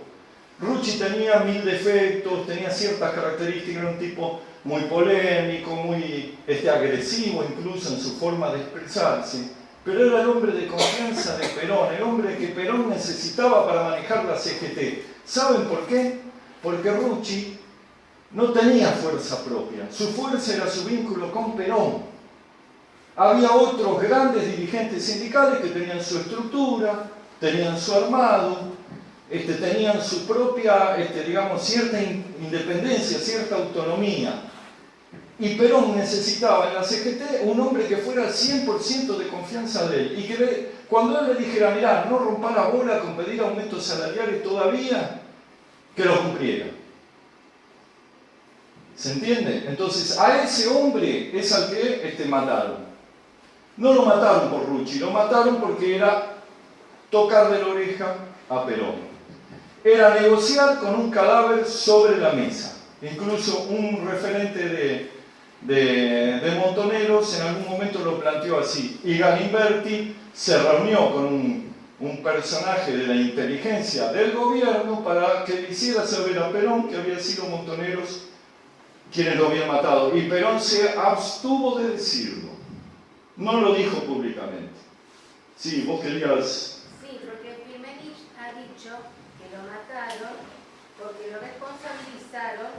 Rucci tenía 1000 defectos, tenía ciertas características, era un tipo muy polémico, muy agresivo incluso en su forma de expresarse. Pero era el hombre de confianza de Perón, el hombre que Perón necesitaba para manejar la CGT. ¿Saben por qué? Porque Rucci no tenía fuerza propia. Su fuerza era su vínculo con Perón. Había otros grandes dirigentes sindicales que tenían su estructura, tenían su armado, tenían su propia, cierta independencia, cierta autonomía. Y Perón necesitaba en la CGT un hombre que fuera al 100% de confianza de él. Y que cuando él le dijera, mirá, no rompa la bola con pedir aumentos salariales todavía, que lo cumpliera. ¿Se entiende? Entonces, a ese hombre es al que mataron. No lo mataron por Rucci, lo mataron porque era tocarle la oreja a Perón. Era negociar con un cadáver sobre la mesa. Incluso un referente de Montoneros en algún momento lo planteó así. Y Galimberti se reunió con un personaje de la inteligencia del gobierno para que le hiciera saber a Perón que había sido Montoneros quienes lo habían matado. Y Perón se abstuvo de decirlo. No lo dijo públicamente. Sí, vos querías... Sí, porque Firmenich ha dicho que lo mataron porque lo responsabilizaron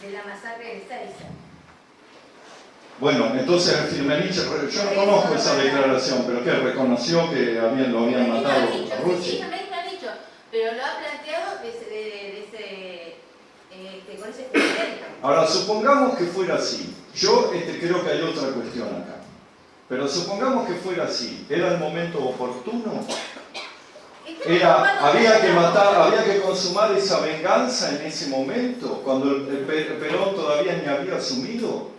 de la masacre de Ezeiza. Bueno, entonces Firmenich, yo no conozco esa declaración, pero que reconoció que lo habían matado a Rusia. Sí, Firmenich lo ha dicho, pero lo ha planteado con ese fundamento. Ahora, supongamos que fuera así. Yo creo que hay otra cuestión acá. Pero supongamos que fuera así. ¿Era el momento oportuno? Había que consumar esa venganza en ese momento, cuando el Perón todavía ni había asumido,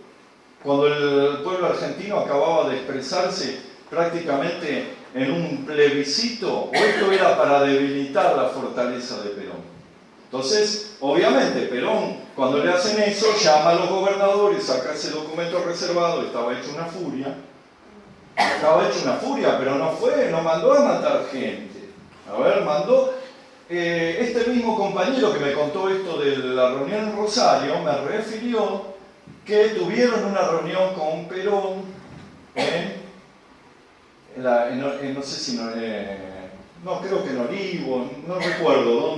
cuando el pueblo argentino acababa de expresarse prácticamente en un plebiscito, o esto era para debilitar la fortaleza de Perón. Entonces, obviamente, Perón, cuando le hacen eso, llama a los gobernadores, saca ese documento reservado, estaba hecho una furia, pero no mandó a matar gente. A ver, mandó, este mismo compañero que me contó esto de la reunión en Rosario, me refirió que tuvieron una reunión con Perón no sé si no creo que en Olivo, no recuerdo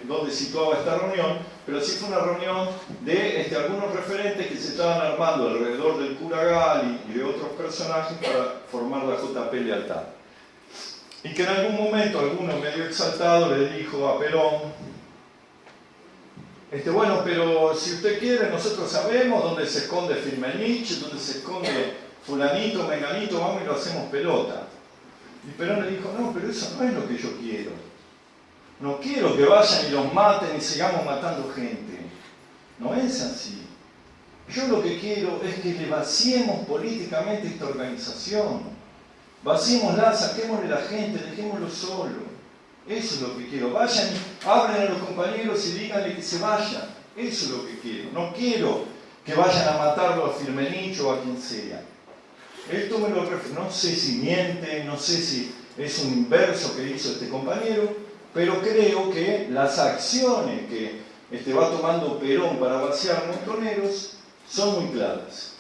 dónde situaba esta reunión, pero sí fue una reunión de algunos referentes que se estaban armando alrededor del cura Gali y de otros personajes para formar la JP Lealtad. Y que en algún momento alguno medio exaltado le dijo a Perón, bueno, pero si usted quiere, nosotros sabemos dónde se esconde Firmenich, dónde se esconde fulanito, menganito, vamos y lo hacemos pelota. Y Perón le dijo, no, pero eso no es lo que yo quiero. No quiero que vayan y los maten y sigamos matando gente. No es así. Yo lo que quiero es que le vaciemos políticamente esta organización. Vaciémosla, saquémosle la gente, dejémoslo solo. Eso es lo que quiero. Vayan y hablen a los compañeros y díganle que se vayan. Eso es lo que quiero. No quiero que vayan a matarlo a Firmenich o a quien sea. Esto me lo refiero. No sé si miente, no sé si es un inverso que hizo este compañero, pero creo que las acciones que va tomando Perón para vaciar Montoneros son muy claras.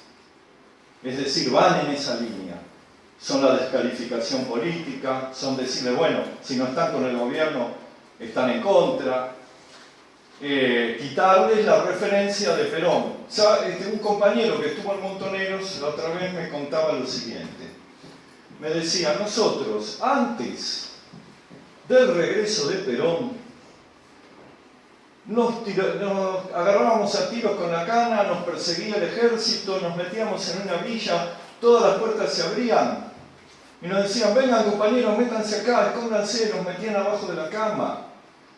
Es decir, van en esa línea. Son la descalificación política, son decirle, bueno, si no están con el gobierno, están en contra. Quitarles la referencia de Perón. Un compañero que estuvo en Montoneros la otra vez me contaba lo siguiente. Me decía, nosotros, antes del regreso de Perón, nos agarrábamos a tiros con la cana, nos perseguía el ejército, nos metíamos en una villa, todas las puertas se abrían y nos decían, vengan compañeros, métanse acá, escóndanse, nos metían abajo de la cama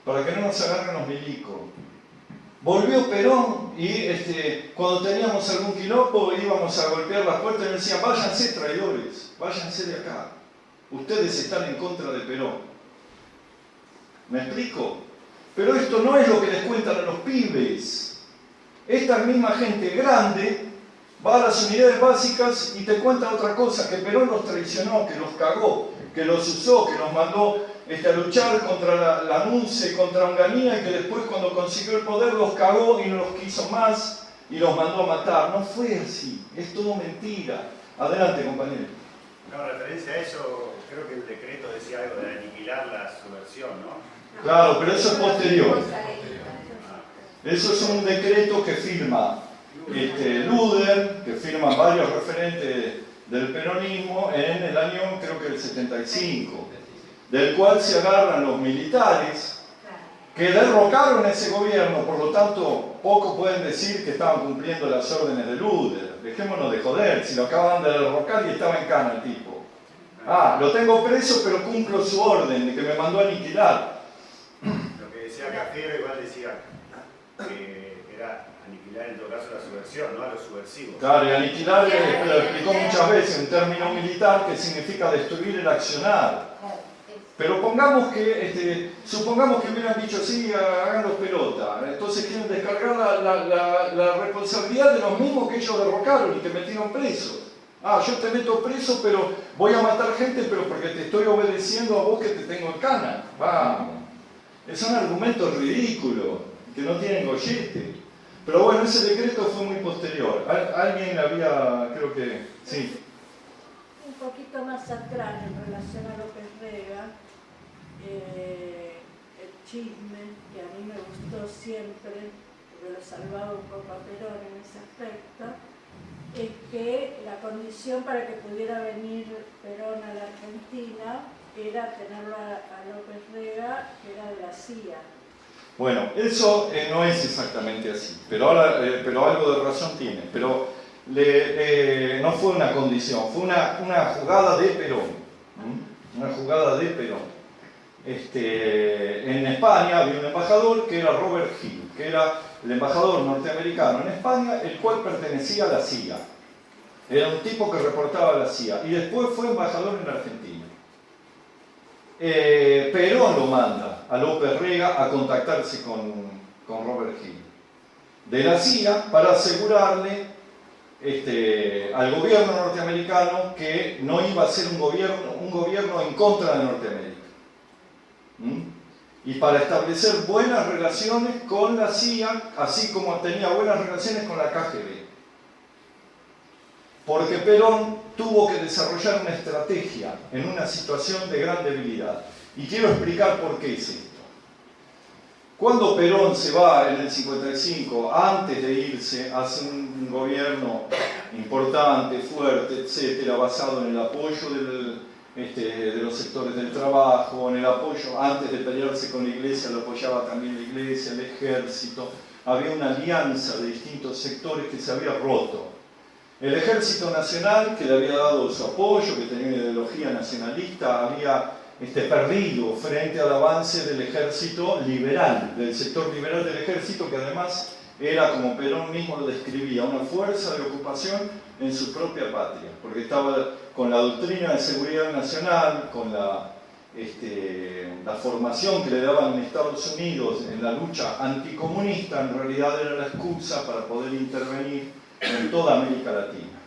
para que no nos agarren los milicos. Volvió Perón y cuando teníamos algún quilombo íbamos a golpear las puertas y nos decían, váyanse traidores, váyanse de acá, ustedes están en contra de Perón. ¿Me explico? Pero esto no es lo que les cuentan a los pibes. Esta misma gente grande va a las unidades básicas y te cuenta otra cosa, que Perón los traicionó, que los cagó, que los usó, que los mandó a luchar contra la NUNCE, contra Onganía, y que después cuando consiguió el poder los cagó y no los quiso más y los mandó a matar. No fue así, es todo mentira. Adelante, compañero. No, en referencia a eso, creo que el decreto decía algo de aniquilar la subversión, ¿no? Claro, pero eso es posterior. Eso es un decreto que firma Luder, que firman varios referentes del peronismo en el año, creo que el 75, del cual se agarran los militares que derrocaron ese gobierno, por lo tanto, poco pueden decir que estaban cumpliendo las órdenes de Luder. Dejémonos de joder, si lo acaban de derrocar y estaba en cana el tipo. Lo tengo preso, pero cumplo su orden, de que me mandó a aniquilar. Lo que decía Cafiero igual decía que era aniquilar en todo caso la subversión, no a los subversivos. Claro, y aniquilar lo explicó muchas veces, un término militar que significa destruir el accionar. Pero supongamos que hubieran dicho, sí, háganos pelota. Entonces quieren descargar la responsabilidad de los mismos que ellos derrocaron y que metieron presos. Ah, yo te meto preso, pero voy a matar gente, pero porque te estoy obedeciendo a vos que te tengo en cana. Vamos. Son argumentos ridículos, que no tienen gollete. Pero bueno, ese decreto fue muy posterior. Alguien había, creo que, sí. Un poquito más atrás, en relación a López Rega, el chisme, que a mí me gustó siempre, porque lo salvaba un poco a Perón en ese aspecto, es que la condición para que pudiera venir Perón a la Argentina era tenerlo a López Rega, que era de la CIA. Bueno, eso no es exactamente así, pero algo de razón tiene. Pero no fue una condición, fue una jugada de Perón. Una jugada de Perón. En España había un embajador que era Robert Hill, que era el embajador norteamericano en España, el cual pertenecía a la CIA. Era un tipo que reportaba a la CIA y después fue embajador en Argentina. Perón lo manda a López Rega a contactarse con Robert Hill de la CIA para asegurarle al gobierno norteamericano que no iba a ser un gobierno en contra de Norteamérica. Y para establecer buenas relaciones con la CIA, así como tenía buenas relaciones con la KGB. Porque Perón tuvo que desarrollar una estrategia en una situación de gran debilidad. Y quiero explicar por qué es esto. Cuando Perón se va en el 55, antes de irse, hace un gobierno importante, fuerte, etcétera, basado en el apoyo de los sectores del trabajo, en el apoyo, antes de pelearse con la iglesia, lo apoyaba también la iglesia, el ejército. Había una alianza de distintos sectores que se había roto. El Ejército Nacional, que le había dado su apoyo, que tenía una ideología nacionalista, había perdido frente al avance del ejército liberal, del sector liberal del ejército, que además era, como Perón mismo lo describía, una fuerza de ocupación en su propia patria, porque estaba con la doctrina de seguridad nacional, con la formación que le daban en Estados Unidos en la lucha anticomunista, en realidad era la excusa para poder intervenir en toda América Latina.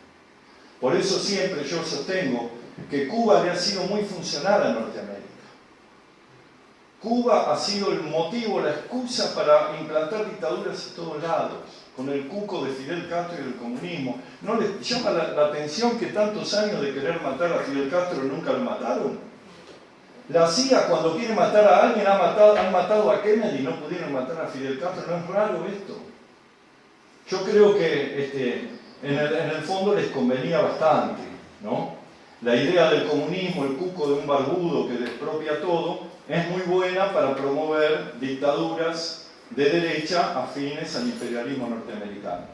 Por eso siempre yo sostengo que Cuba le ha sido muy funcional a Norteamérica. Cuba ha sido el motivo, la excusa para implantar dictaduras en todos lados, con el cuco de Fidel Castro y del comunismo. ¿No les llama la atención que tantos años de querer matar a Fidel Castro nunca lo mataron? La CIA, cuando quiere matar a alguien, han matado a Kennedy y no pudieron matar a Fidel Castro. ¿No es raro esto? Yo creo que en el fondo les convenía bastante, ¿no? La idea del comunismo, el cuco de un barbudo que despropia todo, es muy buena para promover dictaduras de derecha afines al imperialismo norteamericano.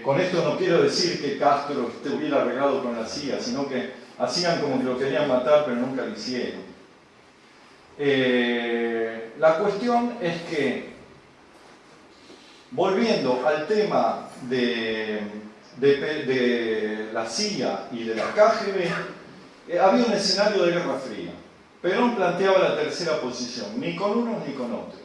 Con esto no quiero decir que Castro estuviera arreglado con la CIA, sino que hacían como que lo querían matar, pero nunca lo hicieron. La cuestión es que, volviendo al tema de la CIA y de la KGB, había un escenario de Guerra Fría. Perón planteaba la tercera posición, ni con unos ni con otros.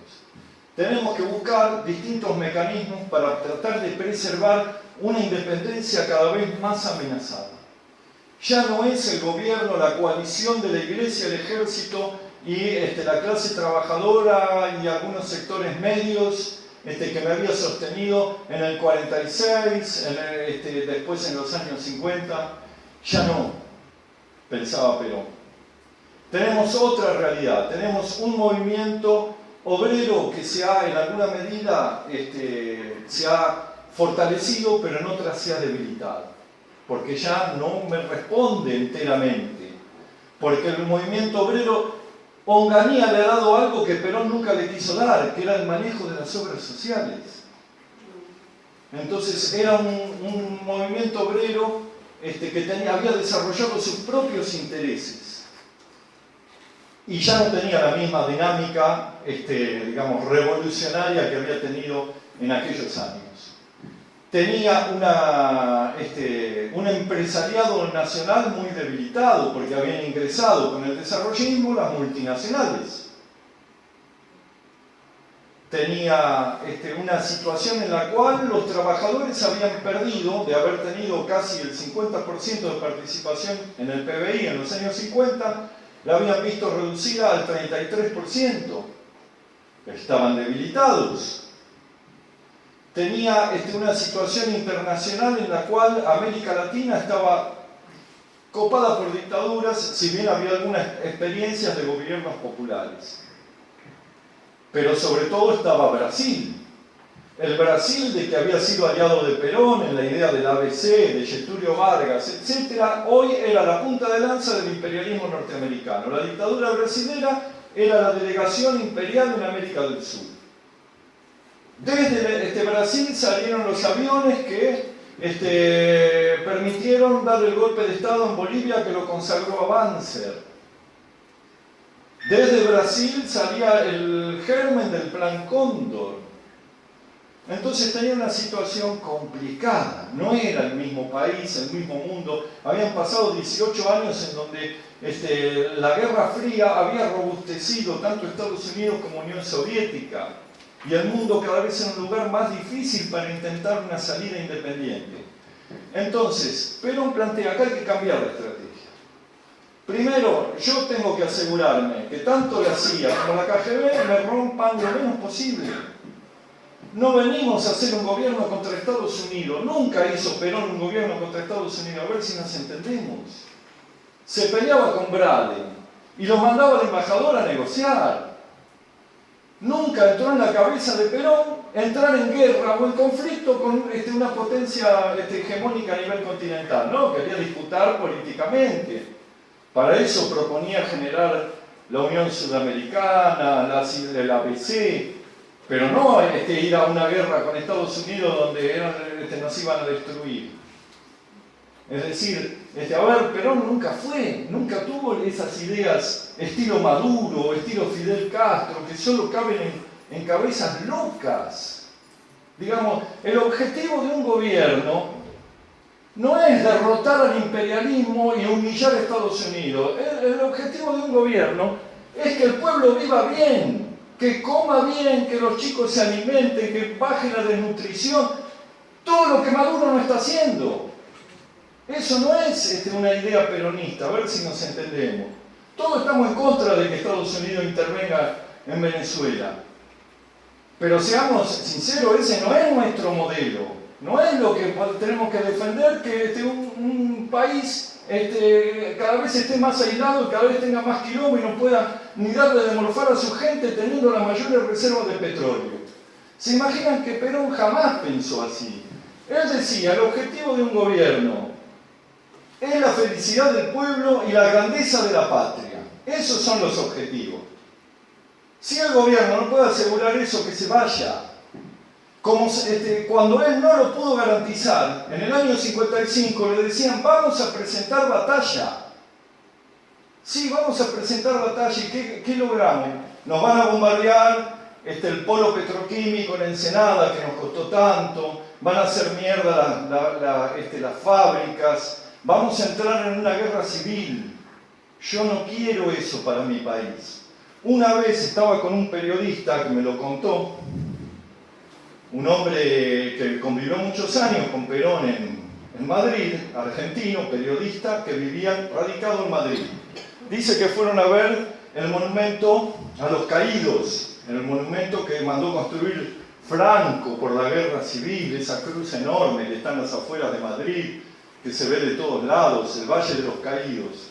Tenemos que buscar distintos mecanismos para tratar de preservar una independencia cada vez más amenazada. Ya no es el gobierno, la coalición de la iglesia, el ejército y la clase trabajadora y algunos sectores medios que me había sostenido en el 46, después en los años 50. Ya no, pensaba Perón. Tenemos otra realidad, tenemos un movimiento obrero que se ha, en alguna medida, se ha fortalecido, pero en otras se ha debilitado, porque ya no me responde enteramente, porque el movimiento obrero Onganía le ha dado algo que Perón nunca le quiso dar, que era el manejo de las obras sociales. Entonces era un movimiento obrero que había desarrollado sus propios intereses. Y ya no tenía la misma dinámica, digamos, revolucionaria que había tenido en aquellos años. tenía un empresariado nacional muy debilitado, porque habían ingresado con el desarrollismo las multinacionales. Tenía una situación en la cual los trabajadores habían perdido, de haber tenido casi el 50% de participación en el PBI en los años 50, la habían visto reducida al 33%. Estaban debilitados. Tenía una situación internacional en la cual América Latina estaba copada por dictaduras, si bien había algunas experiencias de gobiernos populares. Pero sobre todo estaba Brasil. El Brasil de que había sido aliado de Perón en la idea del ABC, de Getúlio Vargas, etc., hoy era la punta de lanza del imperialismo norteamericano. La dictadura brasilera era la delegación imperial en América del Sur. Desde Brasil salieron los aviones que permitieron dar el golpe de Estado en Bolivia que lo consagró a Banzer. Desde Brasil salía el germen del Plan Cóndor. Entonces tenía una situación complicada, no era el mismo país, el mismo mundo. Habían pasado 18 años en donde la Guerra Fría había robustecido tanto Estados Unidos como Unión Soviética, y el mundo cada vez era un lugar más difícil para intentar una salida independiente. Entonces, Perón plantea que hay que cambiar la estrategia. Primero, yo tengo que asegurarme que tanto la CIA como la KGB me rompan lo menos posible. No venimos a hacer un gobierno contra Estados Unidos. Nunca hizo Perón un gobierno contra Estados Unidos. A ver si nos entendemos. Se peleaba con Braden y los mandaba al embajador a negociar. Nunca entró en la cabeza de Perón entrar en guerra o en conflicto con una potencia hegemónica a nivel continental. No, quería disputar políticamente. Para eso proponía generar la Unión Sudamericana, el ABC, pero no ir a una guerra con Estados Unidos donde nos iban a destruir. Es decir, Perón nunca tuvo esas ideas estilo Maduro, estilo Fidel Castro, que solo caben en cabezas locas. Digamos, el objetivo de un gobierno no es derrotar al imperialismo y humillar a Estados Unidos. El objetivo de un gobierno es que el pueblo viva bien, que coma bien, que los chicos se alimenten, que baje la desnutrición. Todo lo que Maduro no está haciendo. Eso no es una idea peronista, a ver si nos entendemos. Todos estamos en contra de que Estados Unidos intervenga en Venezuela. Pero seamos sinceros, ese no es nuestro modelo. No es lo que tenemos que defender, que un país cada vez esté más aislado y cada vez tenga más quilombo y no pueda ni darle de morfar a su gente teniendo las mayores reservas de petróleo. ¿Se imaginan que Perón jamás pensó así? Él decía, el objetivo de un gobierno es la felicidad del pueblo y la grandeza de la patria. Esos son los objetivos. Si el gobierno no puede asegurar eso, que se vaya. Como cuando él no lo pudo garantizar, en el año 55 le decían, vamos a presentar batalla. Sí, vamos a presentar batalla. ¿Y qué logramos? Nos van a bombardear el polo petroquímico en Ensenada, que nos costó tanto, van a hacer mierda las fábricas, vamos a entrar en una guerra civil. Yo no quiero eso para mi país. Una vez estaba con un periodista que me lo contó, un hombre que convivió muchos años con Perón en Madrid, argentino, periodista, que vivía radicado en Madrid. Dice que fueron a ver el monumento a los caídos, el monumento que mandó construir Franco por la guerra civil, esa cruz enorme que está en las afueras de Madrid, que se ve de todos lados, el Valle de los Caídos.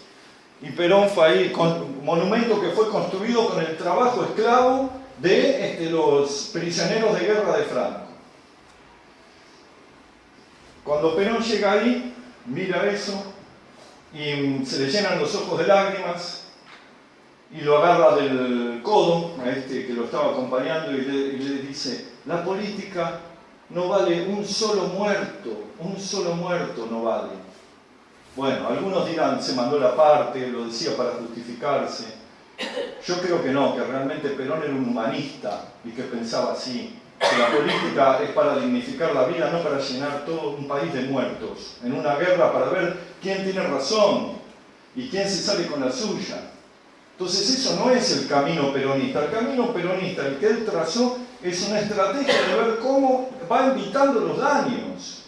Y Perón fue ahí, con monumento que fue construido con el trabajo esclavo de los prisioneros de guerra de Franco. Cuando Perón llega ahí, mira eso y se le llenan los ojos de lágrimas y lo agarra del codo a que lo estaba acompañando y le dice, la política no vale un solo muerto no vale. Bueno, algunos dirán, se mandó la parte, lo decía para justificarse. Yo creo que no, que realmente Perón era un humanista y que pensaba así. que la política es para dignificar la vida, no para llenar todo un país de muertos, en una guerra para ver quién tiene razón y quién se sale con la suya. Entonces eso no es el camino peronista. El camino peronista, el que él trazó, es una estrategia de ver cómo va evitando los daños.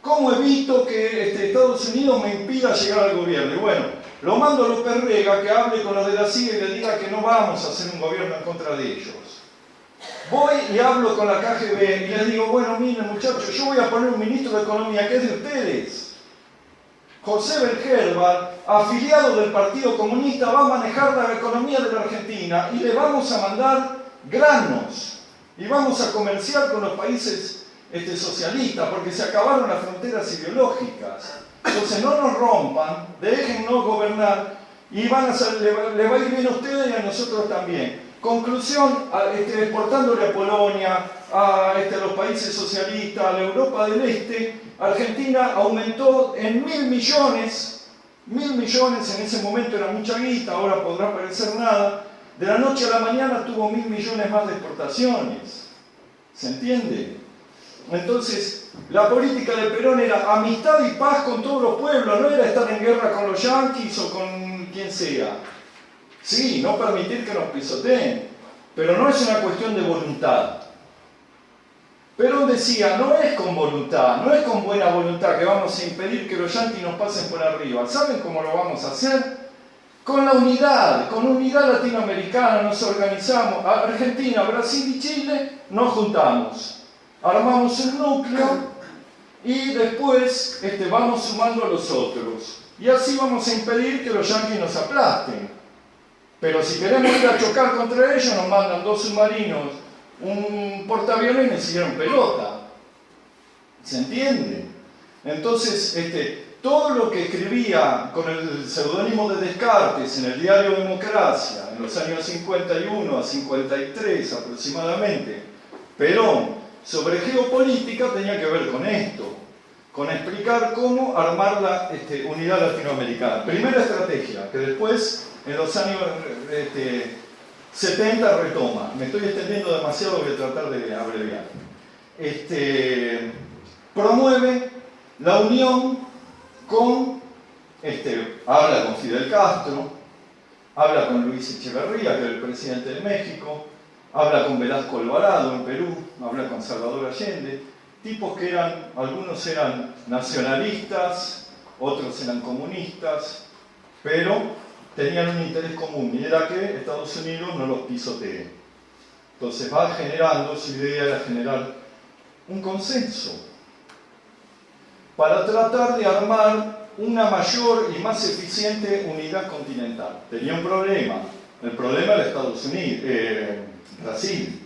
¿Cómo evito que Estados Unidos me impida llegar al gobierno? Y bueno, lo mando a López Rega que hable con los de la CIA y le diga que no vamos a hacer un gobierno en contra de ellos. Voy y hablo con la KGB y les digo, bueno, miren muchachos, yo voy a poner un ministro de Economía que es de ustedes. José Belgerbar, afiliado del Partido Comunista, va a manejar la economía de la Argentina y le vamos a mandar granos y vamos a comerciar con los países socialistas, porque se acabaron las fronteras ideológicas. Entonces no nos rompan, déjennos gobernar y le va a ir bien a ustedes y a nosotros también. Conclusión, exportándole a Polonia, a los países socialistas, a la Europa del Este, Argentina aumentó en 1.000 millones, en ese momento era mucha guita, ahora podrá parecer nada, de la noche a la mañana tuvo 1.000 millones más de exportaciones. ¿Se entiende? Entonces, la política de Perón era amistad y paz con todos los pueblos, no era estar en guerra con los yanquis o con quien sea. Sí, no permitir que nos pisoteen, pero no es una cuestión de voluntad. Perón decía, no es con voluntad, no es con buena voluntad que vamos a impedir que los yanquis nos pasen por arriba. ¿Saben cómo lo vamos a hacer? Con la unidad, con unidad latinoamericana nos organizamos. Argentina, Brasil y Chile nos juntamos. Armamos un núcleo y después vamos sumando a los otros. Y así vamos a impedir que los yanquis nos aplasten. Pero si queremos ir a chocar contra ellos, nos mandan 2 submarinos, un portaaviones y me hicieron pelota. ¿Se entiende? Entonces, todo lo que escribía con el seudónimo de Descartes en el diario Democracia, en los años 51 a 53 aproximadamente, Perón, sobre geopolítica tenía que ver con esto, con explicar cómo armar la unidad latinoamericana. Primera estrategia, que después, en los años 70 retoma. Me estoy extendiendo demasiado, voy a tratar de abreviar. Promueve la unión con, habla con Fidel Castro, habla con Luis Echeverría, que era el presidente de México, habla con Velasco Alvarado en Perú, habla con Salvador Allende, tipos que algunos eran nacionalistas, otros eran comunistas, pero tenían un interés común, y era que Estados Unidos no los pisotee. Entonces va generando, su idea era generar un consenso para tratar de armar una mayor y más eficiente unidad continental. Tenía un problema, el problema era Estados Unidos, Brasil,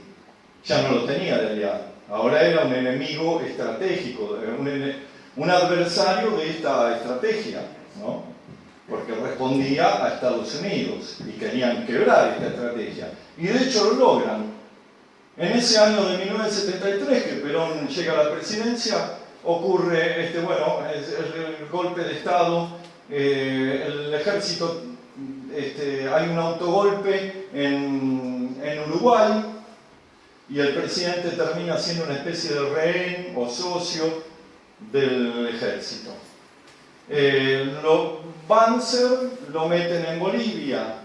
ya no lo tenía de aliado, ahora era un enemigo estratégico, un adversario de esta estrategia, ¿no? Porque respondía a Estados Unidos y querían quebrar esta estrategia. Y de hecho lo logran. En ese año de 1973, que Perón llega a la presidencia, ocurre el golpe de Estado, el ejército, hay un autogolpe en Uruguay y el presidente termina siendo una especie de rehén o socio del ejército. Banzer lo meten en Bolivia.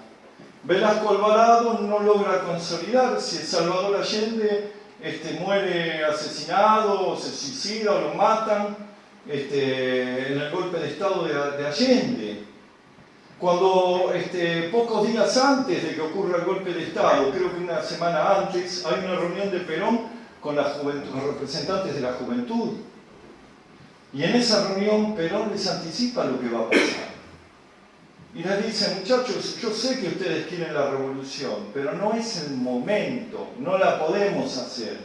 Velasco Alvarado no logra consolidarse. Salvador Allende muere asesinado, o se suicida, o lo matan en el golpe de Estado de Allende. Cuando pocos días antes de que ocurra el golpe de Estado, creo que una semana antes, hay una reunión de Perón con con representantes de la juventud. Y en esa reunión Perón les anticipa lo que va a pasar. Y les dice, muchachos, yo sé que ustedes quieren la revolución, pero no es el momento, no la podemos hacer.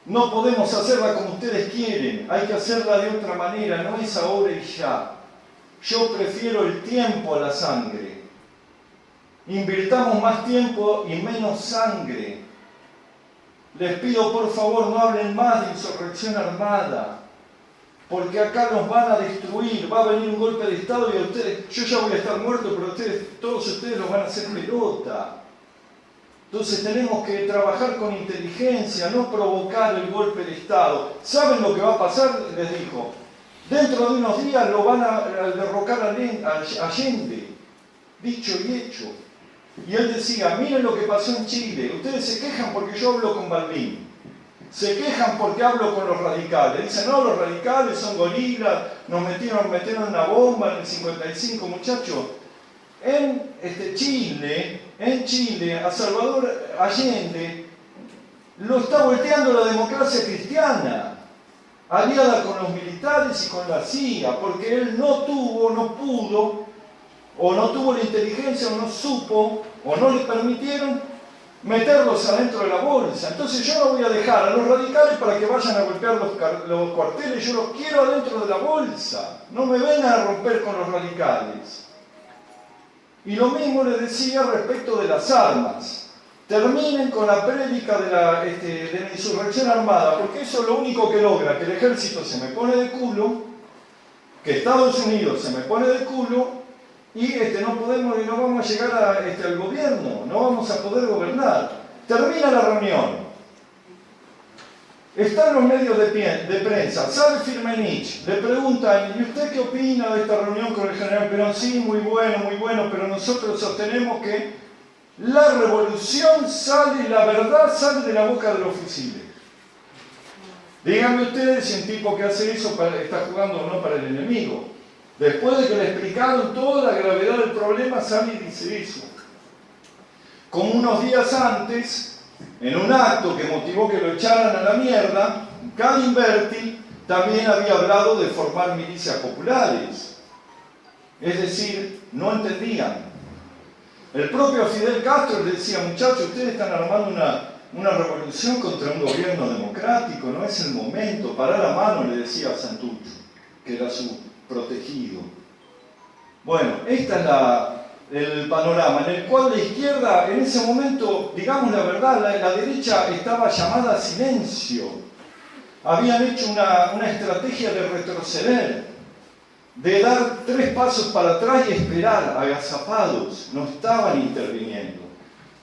No podemos hacerla como ustedes quieren, hay que hacerla de otra manera, no es ahora y ya. Yo prefiero el tiempo a la sangre. Invirtamos más tiempo y menos sangre. Les pido por favor no hablen más de insurrección armada, porque acá nos van a destruir, va a venir un golpe de Estado y a ustedes, yo ya voy a estar muerto, pero todos ustedes los van a hacer pelota. Entonces tenemos que trabajar con inteligencia, no provocar el golpe de Estado. ¿Saben lo que va a pasar? Les dijo. Dentro de unos días lo van a derrocar a Allende. Dicho y hecho. Y él decía, miren lo que pasó en Chile. Ustedes se quejan porque yo hablo con Balbín. Se quejan porque hablo con los radicales. Dicen, no, los radicales son gorilas, nos metieron una bomba en el 55, muchachos. En Chile, a Salvador Allende lo está volteando la democracia cristiana, aliada con los militares y con la CIA, porque él no pudo, o no tuvo la inteligencia, o no supo, o no le permitieron meterlos adentro de la bolsa. Entonces yo no voy a dejar a los radicales para que vayan a golpear los cuarteles, yo los quiero adentro de la bolsa, no me vengan a romper con los radicales. Y lo mismo le decía respecto de las armas. Terminen con la prédica de la insurrección armada, porque eso es lo único que logra, que el ejército se me pone de culo, que Estados Unidos se me pone de culo, y no vamos a llegar al gobierno, no vamos a poder gobernar. Termina la reunión. Están los medios de prensa, sale Firmenich, le preguntan, ¿y usted qué opina de esta reunión con el general Perón? Sí, muy bueno, pero nosotros sostenemos que la revolución sale, la verdad sale de la boca de los fusiles. Díganme ustedes si un tipo que hace eso está jugando o no para el enemigo. Después de que le explicaron toda la gravedad del problema, sale y dice eso. Como unos días antes, en un acto que motivó que lo echaran a la mierda, Galimberti también había hablado de formar milicias populares. Es decir, no entendían. El propio Fidel Castro le decía, muchachos, ustedes están armando una revolución contra un gobierno democrático, no es el momento, pará la mano, le decía a Santucho, que era su protegido. Bueno, este es el panorama en el cual la izquierda, en ese momento, digamos la verdad, la derecha estaba llamada a silencio. Habían hecho una estrategia de retroceder, de dar 3 pasos para atrás y esperar, agazapados. No estaban interviniendo,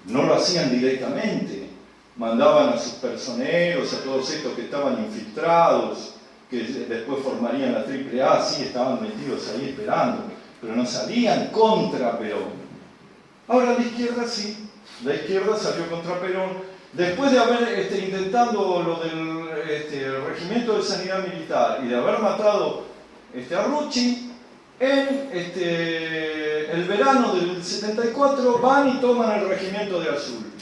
no lo hacían directamente. Mandaban a sus personeros, a todos estos que estaban infiltrados, que después formarían la AAA, sí, estaban metidos ahí esperando, pero no salían contra Perón. Ahora la izquierda sí, la izquierda salió contra Perón, después de haber intentado lo del el regimiento de sanidad militar y de haber matado a Rucci, en el verano del 74 van y toman el regimiento de Azul.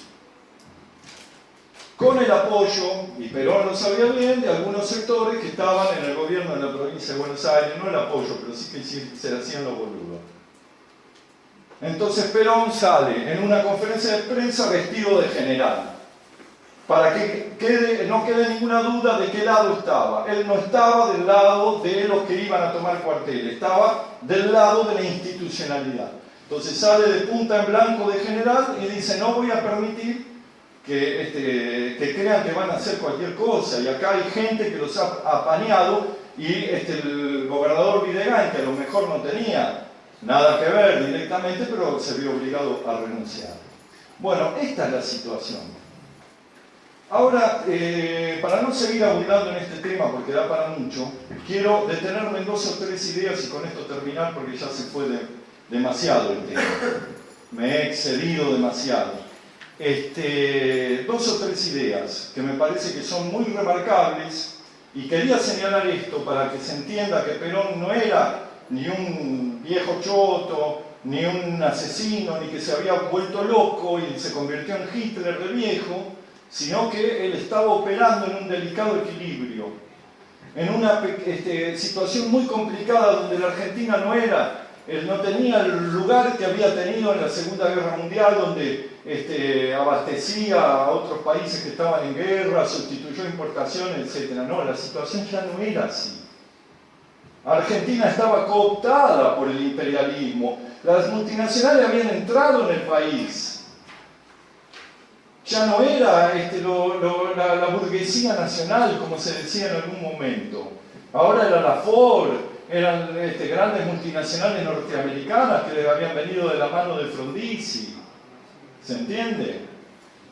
Con el apoyo, y Perón lo sabía bien, de algunos sectores que estaban en el gobierno de la provincia de Buenos Aires, no el apoyo, pero sí que se hacían los boludos. Entonces Perón sale en una conferencia de prensa vestido de general, para que no quede ninguna duda de qué lado estaba. Él no estaba del lado de los que iban a tomar cuartel, estaba del lado de la institucionalidad. Entonces sale de punta en blanco de general y dice, no voy a permitir que crean que van a hacer cualquier cosa, y acá hay gente que los ha apañado, y el gobernador Videgain, que a lo mejor no tenía nada que ver directamente, pero se vio obligado a renunciar. Bueno, esta es la situación. Ahora, para no seguir abundando en este tema, porque da para mucho, quiero detenerme en 2 o 3 ideas y con esto terminar, porque ya se fue demasiado el tema. Me he excedido demasiado. 2 o 3 ideas que me parece que son muy remarcables, y quería señalar esto para que se entienda que Perón no era ni un viejo choto, ni un asesino, ni que se había vuelto loco y se convirtió en Hitler de viejo, sino que él estaba operando en un delicado equilibrio, en una situación muy complicada donde la Argentina no tenía el lugar que había tenido en la Segunda Guerra Mundial, donde abastecía a otros países que estaban en guerra, sustituyó importaciones, etc. No, la situación ya no era así. Argentina estaba cooptada por el imperialismo, las multinacionales habían entrado en el país. Ya no era la burguesía nacional, como se decía en algún momento. Ahora era la Ford, eran grandes multinacionales norteamericanas que habían venido de la mano de Frondizi. ¿Se entiende?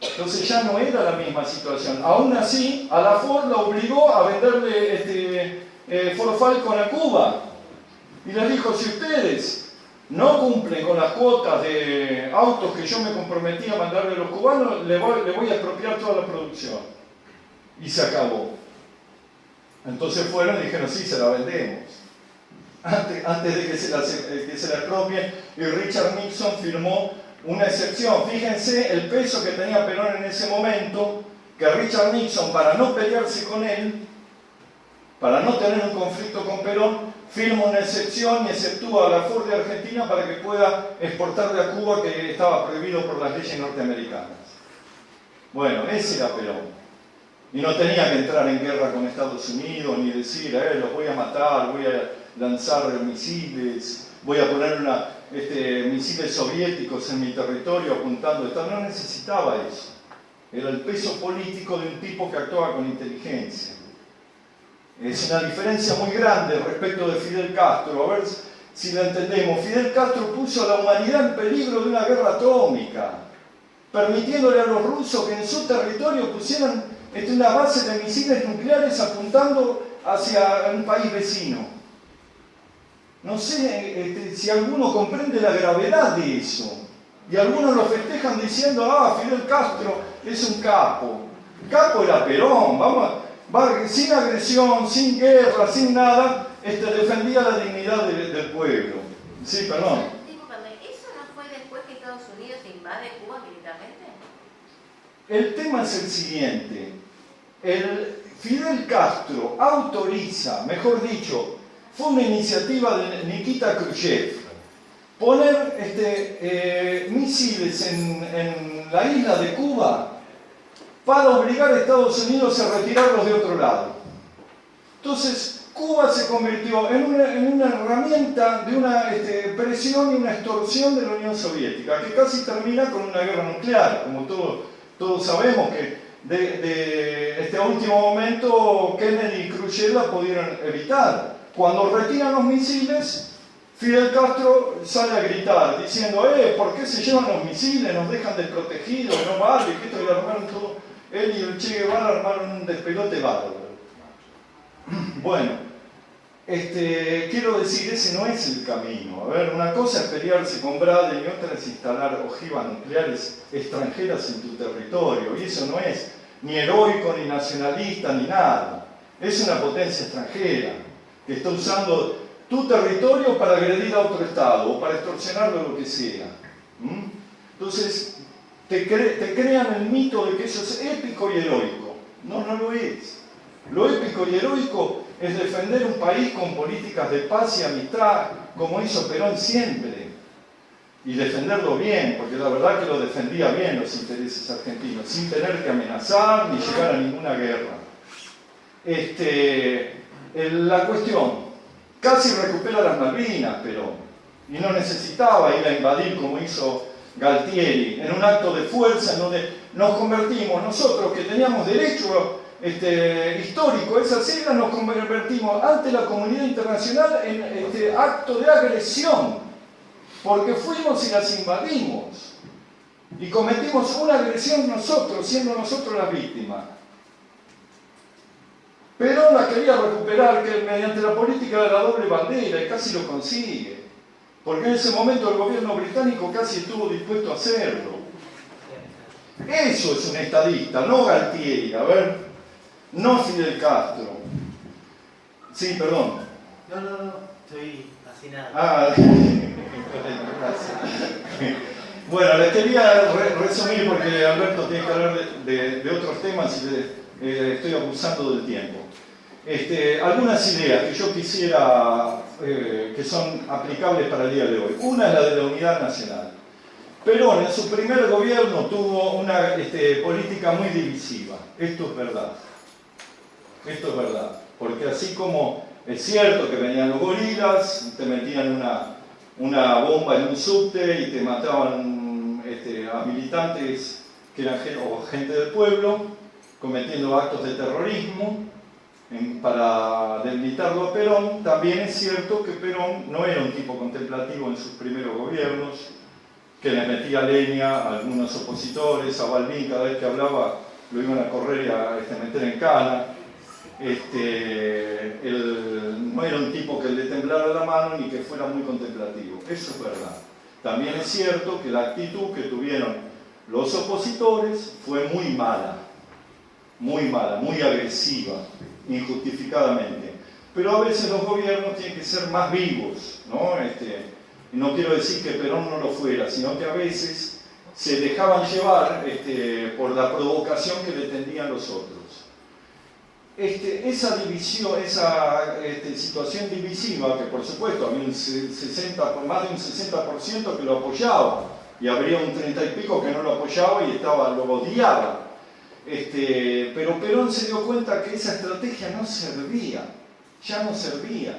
Entonces ya no era la misma situación. Aún así, a la Ford la obligó a venderle Ford Falcon a Cuba. Y les dijo, si ustedes no cumplen con las cuotas de autos que yo me comprometí a mandarle a los cubanos, le voy a expropiar toda la producción. Y se acabó. Entonces fueron y dijeron, sí, se la vendemos. Antes de que se la expropien, y Richard Nixon firmó una excepción. Fíjense el peso que tenía Perón en ese momento, que Richard Nixon, para no pelearse con él, para no tener un conflicto con Perón, firma una excepción y exceptúa a la Ford de Argentina para que pueda exportarle a Cuba, que estaba prohibido por las leyes norteamericanas. Bueno, ese era Perón. Y no tenía que entrar en guerra con Estados Unidos, ni decir, los voy a matar, voy a lanzar misiles, voy a poner misiles soviéticos en mi territorio apuntando. No necesitaba eso. Era el peso político de un tipo que actuaba con inteligencia. Es una diferencia muy grande respecto de Fidel Castro. A ver si lo entendemos. Fidel Castro puso a la humanidad en peligro de una guerra atómica, permitiéndole a los rusos que en su territorio pusieran una base de misiles nucleares apuntando hacia un país vecino. No sé si alguno comprende la gravedad de eso. Y algunos lo festejan diciendo, Fidel Castro es un capo. Capo era Perón, sin agresión, sin guerra, sin nada, defendía la dignidad del pueblo. Sí, perdón. Disculpame, ¿eso no fue después que Estados Unidos invade Cuba militarmente? El tema es el siguiente. Fidel Castro autoriza, mejor dicho, fue una iniciativa de Nikita Khrushchev, poner misiles en la isla de Cuba para obligar a Estados Unidos a retirarlos de otro lado. Entonces, Cuba se convirtió en una herramienta de una presión y una extorsión de la Unión Soviética, que casi termina con una guerra nuclear, como todos sabemos que a último momento Kennedy y Khrushchev la pudieron evitar. Cuando retiran los misiles, Fidel Castro sale a gritar diciendo, ¿por qué se llevan los misiles? Nos dejan desprotegidos, no vale, que esto le armaron todo. Él y el Che Guevara armaron un despelote bárbaro. Bueno, quiero decir, ese no es el camino. A ver, una cosa es pelearse con Bradley y otra es instalar ojivas nucleares extranjeras en tu territorio. Y eso no es ni heroico, ni nacionalista, ni nada. Es una potencia extranjera que está usando tu territorio para agredir a otro Estado o para extorsionarlo o lo que sea. Entonces, te crean el mito de que eso es épico y heroico. No, no lo es. Lo épico y heroico es defender un país con políticas de paz y amistad, como hizo Perón siempre. Y defenderlo bien, porque la verdad que lo defendía bien los intereses argentinos, sin tener que amenazar ni llegar a ninguna guerra. La cuestión, casi recupera las Malvinas, pero y no necesitaba ir a invadir como hizo Galtieri, en un acto de fuerza en donde nos convertimos nosotros, que teníamos derecho histórico a esas islas, nos convertimos ante la comunidad internacional en acto de agresión, porque fuimos y las invadimos y cometimos una agresión nosotros, siendo nosotros las víctimas. Perón la quería recuperar mediante la política de la doble bandera y casi lo consigue, porque en ese momento el gobierno británico casi estuvo dispuesto a hacerlo. Eso es un estadista, no Galtieri, a ver, no Fidel Castro. Sí, perdón. No, estoy así nada. Bueno, les quería resumir porque Alberto tiene que hablar de otros temas y estoy abusando del tiempo. Algunas ideas que yo quisiera que son aplicables para el día de hoy. Una es la de la unidad nacional. Perón en su primer gobierno tuvo una política muy divisiva. Esto es verdad. Esto es verdad. Porque así como es cierto que venían los gorilas, te metían una bomba en un subte y te mataban a militantes que eran gente del pueblo, cometiendo actos de terrorismo para debilitarlo a Perón, también es cierto que Perón no era un tipo contemplativo en sus primeros gobiernos, que les metía leña a algunos opositores, a Balbín cada vez que hablaba lo iban a correr y a meter en cana. No era un tipo que le temblara la mano ni que fuera muy contemplativo, eso es verdad. También es cierto que la actitud que tuvieron los opositores fue muy mala, muy agresiva, injustificadamente. Pero a veces los gobiernos tienen que ser más vivos, ¿no? No quiero decir que Perón no lo fuera, sino que a veces se dejaban llevar por la provocación que le tendían los otros. Esa división, esa situación divisiva, que por supuesto había más de un 60% que lo apoyaba, y habría un 30 y pico que no lo apoyaba y lo odiaba. Pero Perón se dio cuenta que esa estrategia no servía, ya no servía.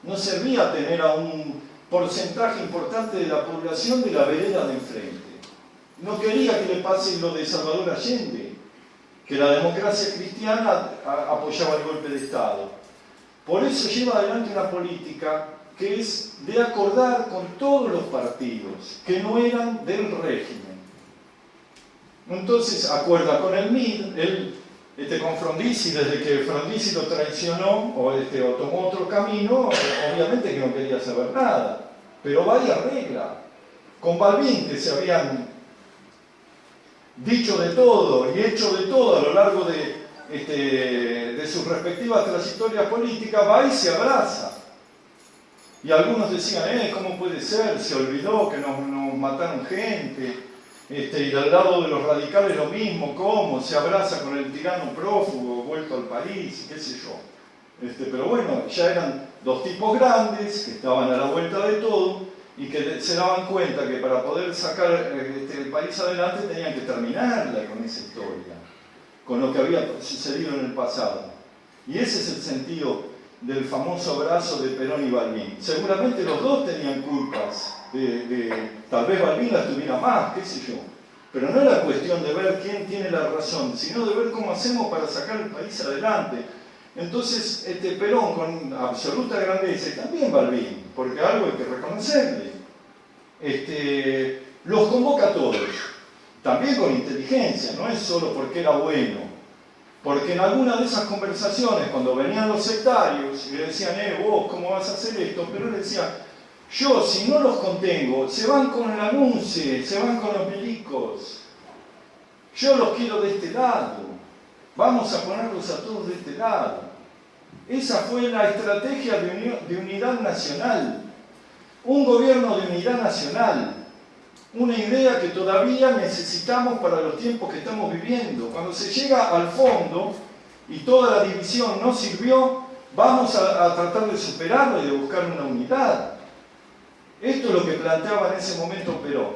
No servía tener a un porcentaje importante de la población de la vereda de enfrente. No quería que le pase lo de Salvador Allende, que la democracia cristiana apoyaba el golpe de Estado. Por eso lleva adelante una política que es de acordar con todos los partidos que no eran del régimen. Entonces acuerda con el MID, con Frondizi, desde que Frondizi lo traicionó o tomó otro camino, obviamente que no quería saber nada, pero va y arregla. Con Balbín, que se habían dicho de todo y hecho de todo a lo largo de sus respectivas trayectorias políticas, va y se abraza. Y algunos decían, ¿cómo puede ser? Se olvidó que nos mataron gente. Y al lado de los radicales lo mismo, ¿cómo? Se abraza con el tirano prófugo, vuelto al país, qué sé yo. Pero bueno, ya eran dos tipos grandes que estaban a la vuelta de todo y que se daban cuenta que para poder sacar el país adelante tenían que terminarla con esa historia, con lo que había sucedido en el pasado. Y ese es el sentido del famoso abrazo de Perón y Balbín. Seguramente los dos tenían culpas, tal vez Balbín las tuviera más, qué sé yo. Pero no era cuestión de ver quién tiene la razón, sino de ver cómo hacemos para sacar el país adelante. Entonces, Perón con absoluta grandeza, y también Balbín, porque algo hay que reconocerle, los convoca a todos, también con inteligencia, no es solo porque era bueno. Porque en alguna de esas conversaciones, cuando venían los sectarios y le decían, vos, ¿cómo vas a hacer esto? Pero él decía, yo, si no los contengo, se van con el anuncio, se van con los milicos. Yo los quiero de este lado. Vamos a ponerlos a todos de este lado. Esa fue la estrategia de unidad nacional. Un gobierno de unidad nacional. Una idea que todavía necesitamos para los tiempos que estamos viviendo. Cuando se llega al fondo y toda la división no sirvió, vamos a tratar de superarlo y de buscar una unidad. Esto es lo que planteaba en ese momento Perón.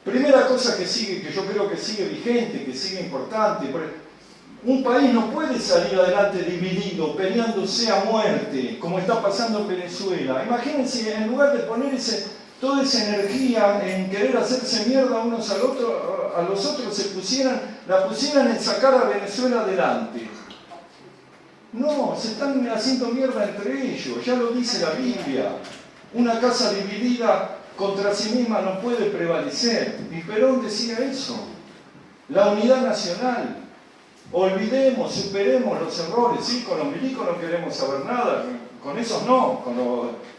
Primera cosa que sigue, que yo creo que sigue vigente, que sigue importante. Un país no puede salir adelante dividido, peleándose a muerte, como está pasando en Venezuela. Imagínense, en lugar de poner toda esa energía en querer hacerse mierda unos a los otros, la pusieran en sacar a Venezuela adelante. No, se están haciendo mierda entre ellos, ya lo dice la Biblia. Una casa dividida contra sí misma no puede prevalecer. Y Perón decía eso. La unidad nacional. Olvidemos, superemos los errores. Sí, con los milicos no queremos saber nada. Con esos no.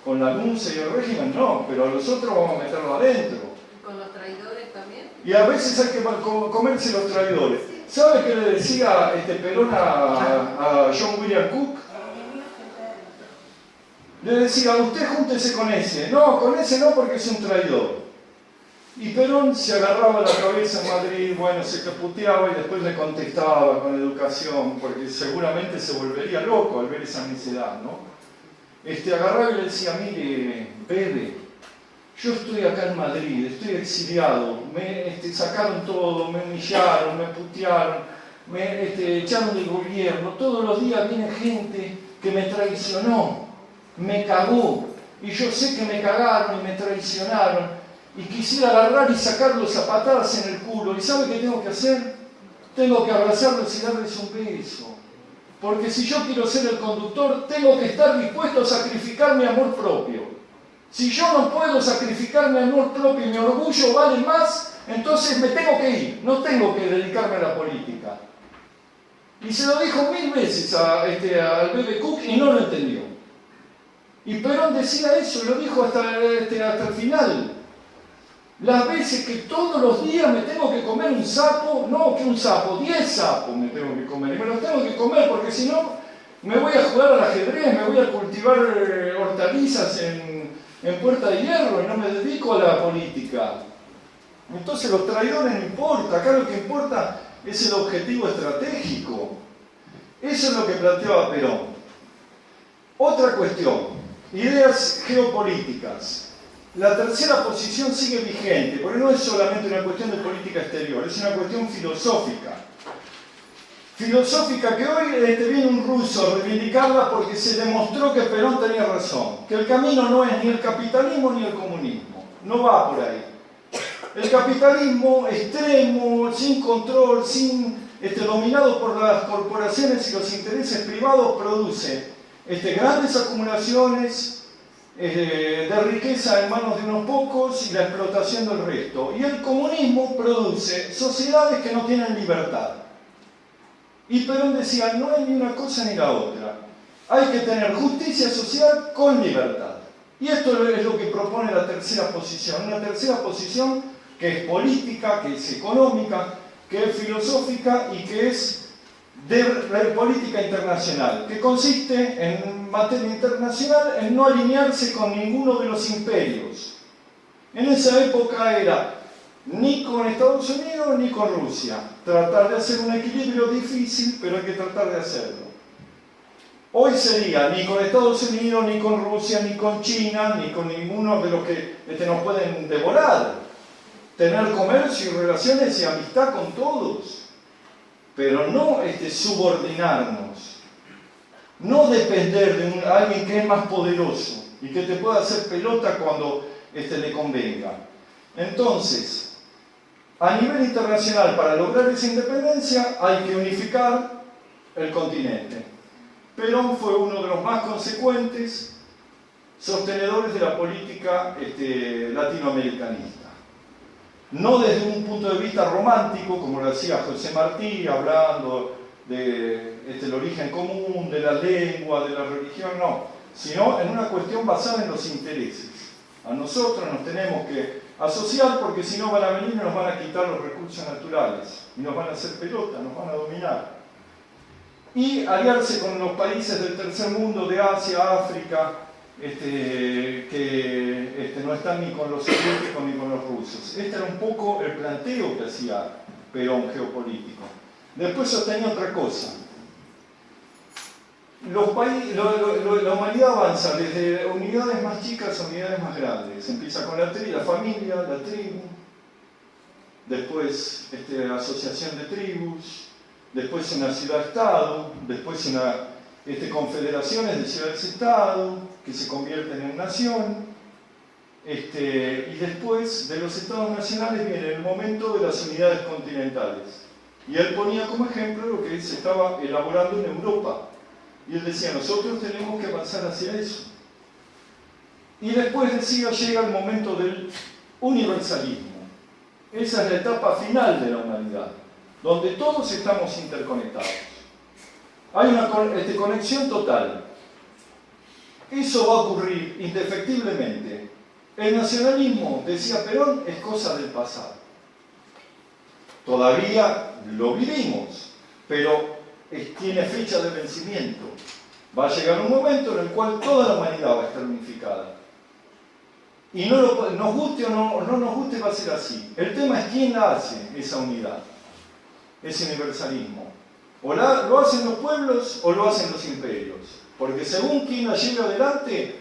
Con la NUNCE y el régimen no. Pero a los otros vamos a meterlo adentro. ¿Con los traidores también? Y a veces hay que comerse los traidores. ¿Sabe qué le decía Perón a John William Cook? Le decía, usted júntese con ese. No, con ese no porque es un traidor. Y Perón se agarraba la cabeza en Madrid, bueno, se caputeaba y después le contestaba con educación, porque seguramente se volvería loco al ver esa necedad, ¿no? Agarraba y le decía, mire, bebe, yo estoy acá en Madrid, estoy exiliado, me sacaron todo, me humillaron, me putearon, me echaron del gobierno, todos los días viene gente que me traicionó, me cagó, y yo sé que me cagaron y me traicionaron, y quisiera agarrar y sacarlos a patadas en el culo. ¿Y sabe qué tengo que hacer? Tengo que abrazarlos y darles un beso. Porque si yo quiero ser el conductor, tengo que estar dispuesto a sacrificar mi amor propio. Si yo no puedo sacrificar mi amor propio y mi orgullo vale más, entonces me tengo que ir, no tengo que dedicarme a la política. Y se lo dijo 1000 veces al Bebe Cook y no lo entendió. Y Perón decía eso, lo dijo hasta el final. Las veces que todos los días me tengo que comer un sapo, no que un sapo, 10 sapos me tengo que comer. Y me los tengo que comer porque si no me voy a jugar al ajedrez, me voy a cultivar hortalizas en Puerta de Hierro y no me dedico a la política. Entonces los traidores no importa, acá lo que importa es el objetivo estratégico. Eso es lo que planteaba Perón. Otra cuestión, ideas geopolíticas. La tercera posición sigue vigente, porque no es solamente una cuestión de política exterior, es una cuestión filosófica. Filosófica que hoy viene un ruso a reivindicarla porque se demostró que Perón tenía razón, que el camino no es ni el capitalismo ni el comunismo, no va por ahí. El capitalismo extremo, sin control, dominado por las corporaciones y los intereses privados, produce grandes acumulaciones de riqueza en manos de unos pocos y la explotación del resto. Y el comunismo produce sociedades que no tienen libertad. Y Perón decía, no hay ni una cosa ni la otra. Hay que tener justicia social con libertad. Y esto es lo que propone la tercera posición. Una tercera posición que es política, que es económica, que es filosófica y que es de política internacional, que consiste en materia internacional en no alinearse con ninguno de los imperios. En esa época era ni con Estados Unidos ni con Rusia. Tratar de hacer un equilibrio difícil, pero hay que tratar de hacerlo. Hoy sería ni con Estados Unidos, ni con Rusia, ni con China, ni con ninguno de los que nos pueden devorar. Tener comercio y relaciones y amistad con todos, pero no subordinarnos, no depender de alguien que es más poderoso y que te pueda hacer pelota cuando le convenga. Entonces, a nivel internacional, para lograr esa independencia hay que unificar el continente. Perón fue uno de los más consecuentes sostenedores de la política latinoamericanista. No desde un punto de vista romántico, como lo hacía José Martí, hablando del origen común, de la lengua, de la religión, no, sino en una cuestión basada en los intereses. A nosotros nos tenemos que asociar porque si no van a venir y nos van a quitar los recursos naturales, y nos van a hacer pelota, nos van a dominar. Y aliarse con los países del tercer mundo, de Asia, África, que no están ni con los soviéticos ni con los rusos. Este era un poco el planteo que hacía Perón geopolítico. Después sostenía otra cosa. La humanidad avanza desde unidades más chicas a unidades más grandes. Empieza con la familia, la tribu, después asociación de tribus, después una ciudad-estado, después confederaciones de ciudades-estado que se convierten en nación, y después de los estados nacionales viene el momento de las unidades continentales. Y él ponía como ejemplo lo que se estaba elaborando en Europa. Y él decía, nosotros tenemos que avanzar hacia eso. Y después decía, llega el momento del universalismo. Esa es la etapa final de la humanidad, donde todos estamos interconectados. Hay una conexión total. Eso va a ocurrir indefectiblemente. El nacionalismo, decía Perón, es cosa del pasado. Todavía lo vivimos, pero tiene fecha de vencimiento. Va a llegar un momento en el cual toda la humanidad va a estar unificada. Y nos guste o no nos guste, va a ser así. El tema es quién la hace, esa unidad, ese universalismo. O lo hacen los pueblos o lo hacen los imperios. Porque según quién la lleve adelante,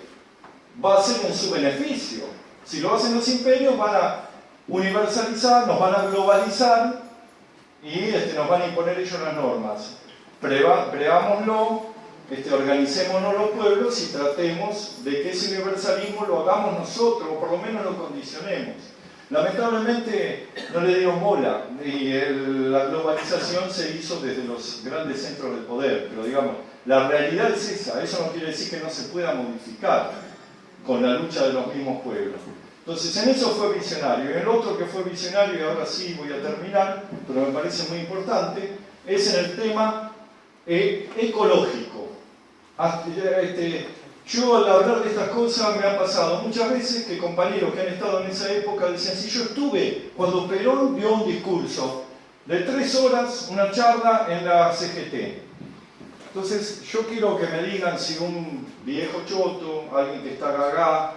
va a ser en su beneficio. Si lo hacen los imperios, van a universalizar, nos van a globalizar y nos van a imponer ellos las normas. Prevámoslo, organicémonos los pueblos y tratemos de que ese universalismo lo hagamos nosotros, o por lo menos lo condicionemos. Lamentablemente no le dieron bola y la globalización se hizo desde los grandes centros del poder, pero digamos, la realidad es esa, eso no quiere decir que no se pueda modificar. con la lucha de los mismos pueblos. Entonces, en eso fue visionario. Y el otro que fue visionario, y ahora sí voy a terminar, pero me parece muy importante, es en el tema ecológico. Yo al hablar de estas cosas me ha pasado muchas veces que compañeros que han estado en esa época decían, si yo estuve cuando Perón dio un discurso de 3 horas, una charla en la CGT. Entonces yo quiero que me digan si un viejo choto, alguien que está gaga,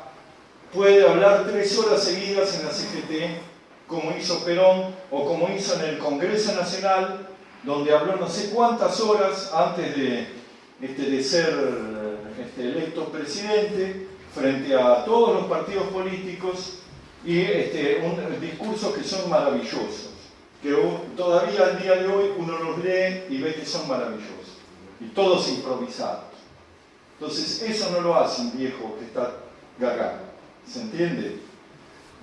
puede hablar 3 horas seguidas en la CGT, como hizo Perón, o como hizo en el Congreso Nacional, donde habló no sé cuántas horas antes de ser electo presidente, frente a todos los partidos políticos, y discursos que son maravillosos, que todavía al día de hoy uno los lee y ve que son maravillosos, y todos improvisados. Entonces eso no lo hace un viejo que está gaga, ¿se entiende?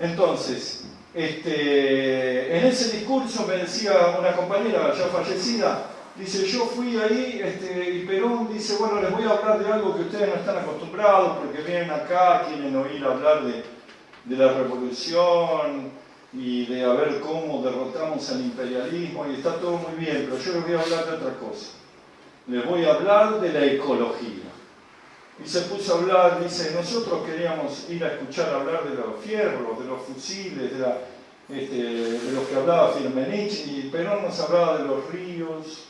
Entonces, en ese discurso me decía una compañera ya fallecida, dice, yo fui ahí y Perón dice, bueno, les voy a hablar de algo que ustedes no están acostumbrados, porque vienen acá, quieren oír hablar de la revolución y de a ver cómo derrotamos al imperialismo, y está todo muy bien, pero yo les voy a hablar de otra cosa. Les voy a hablar de la ecología. Y se puso a hablar, dice, nosotros queríamos ir a escuchar hablar de los fierros, de los fusiles, de los que hablaba Firmenich, y Perón nos hablaba de los ríos,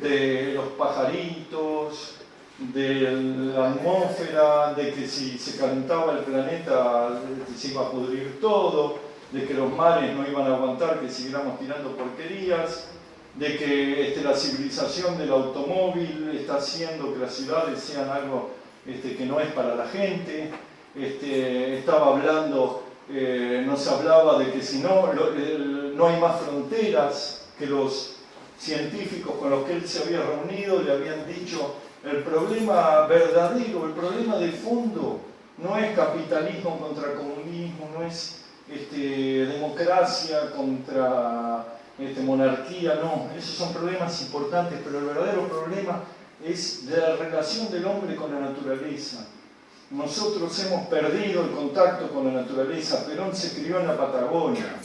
de los pajaritos, de la atmósfera, de que si se calentaba el planeta se iba a pudrir todo, de que los mares no iban a aguantar que siguiéramos tirando porquerías, de que la civilización del automóvil está haciendo que las ciudades sean algo que no es para la gente. Estaba hablando, nos hablaba de que si no hay más fronteras, que los científicos con los que él se había reunido le habían dicho, el problema verdadero, el problema de fondo, no es capitalismo contra comunismo, no es democracia contra monarquía, no, esos son problemas importantes, pero el verdadero problema es de la relación del hombre con la naturaleza. Nosotros hemos perdido el contacto con la naturaleza. Perón se crió en la Patagonia,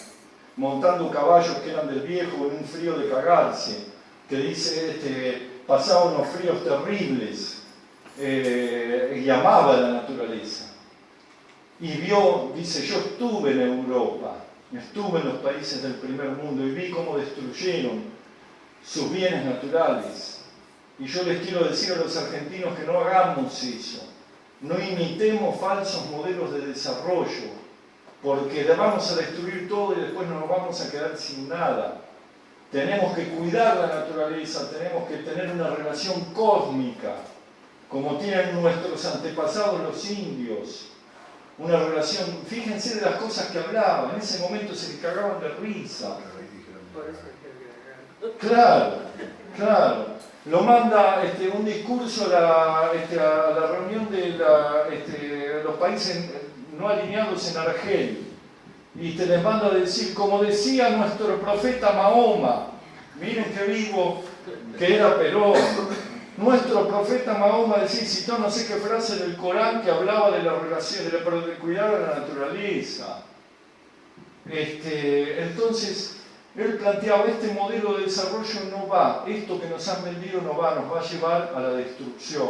montando caballos que eran del viejo en un frío de cagarse, que dice, pasaba unos fríos terribles, y amaba la naturaleza. Y vio, dice, yo estuve en Europa, estuve en los países del primer mundo y vi cómo destruyeron sus bienes naturales. Y yo les quiero decir a los argentinos que no hagamos eso, no imitemos falsos modelos de desarrollo, porque vamos a destruir todo y después nos vamos a quedar sin nada. Tenemos que cuidar la naturaleza, tenemos que tener una relación cósmica, como tienen nuestros antepasados los indios. Una relación, fíjense de las cosas que hablaban, en ese momento se les cagaban de risa. Claro, claro. Lo manda un discurso a la reunión de los países no alineados en Argel, y te les manda a decir, como decía nuestro profeta Mahoma, miren qué vivo que era Perón. Nuestro profeta Mahoma decía, citó no sé qué frase del Corán que hablaba de la relación, de cuidar a la naturaleza. Entonces, él planteaba, este modelo de desarrollo no va, esto que nos han vendido no va, nos va a llevar a la destrucción.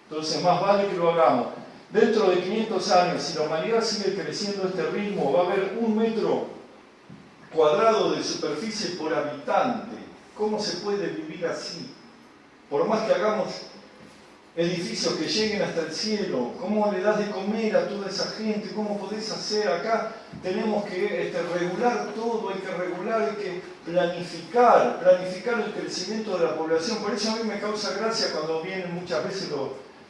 Entonces, más vale que lo hagamos. Dentro de 500 años, si la humanidad sigue creciendo a este ritmo, va a haber 1 metro cuadrado de superficie por habitante. ¿Cómo se puede vivir así? Por más que hagamos edificios que lleguen hasta el cielo, ¿cómo le das de comer a toda esa gente? ¿Cómo podés hacer acá? Tenemos que regular todo, hay que regular, hay que planificar el crecimiento de la población. Por eso a mí me causa gracia cuando vienen muchas veces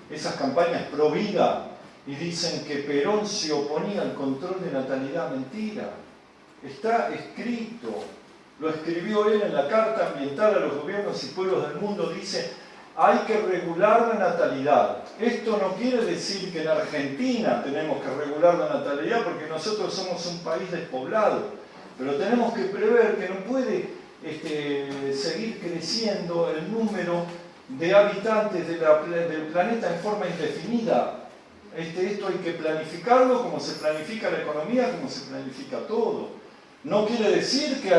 esas campañas pro vida y dicen que Perón se oponía al control de natalidad. Mentira, está escrito. Lo escribió él en la Carta Ambiental a los gobiernos y pueblos del mundo, dice, hay que regular la natalidad. Esto no quiere decir que en Argentina tenemos que regular la natalidad, porque nosotros somos un país despoblado, pero tenemos que prever que no puede seguir creciendo el número de habitantes del planeta en forma indefinida. esto hay que planificarlo como se planifica la economía, como se planifica todo. No quiere decir que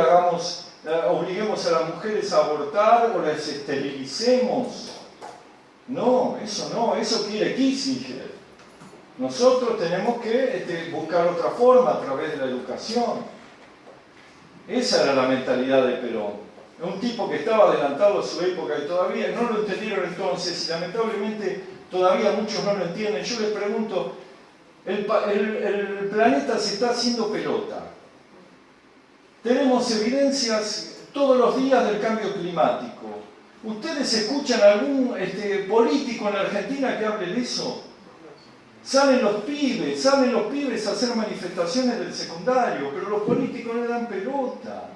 obliguemos a las mujeres a abortar o las esterilicemos. No, eso quiere Kissinger. Nosotros tenemos que buscar otra forma a través de la educación. Esa era la mentalidad de Perón. Un tipo que estaba adelantado a su época y todavía no lo entendieron entonces, y lamentablemente todavía muchos no lo entienden. Yo les pregunto, el planeta se está haciendo pelota. Tenemos evidencias todos los días del cambio climático. ¿Ustedes escuchan algún político en la Argentina que hable de eso? Salen los pibes a hacer manifestaciones del secundario, pero los políticos no le dan pelota,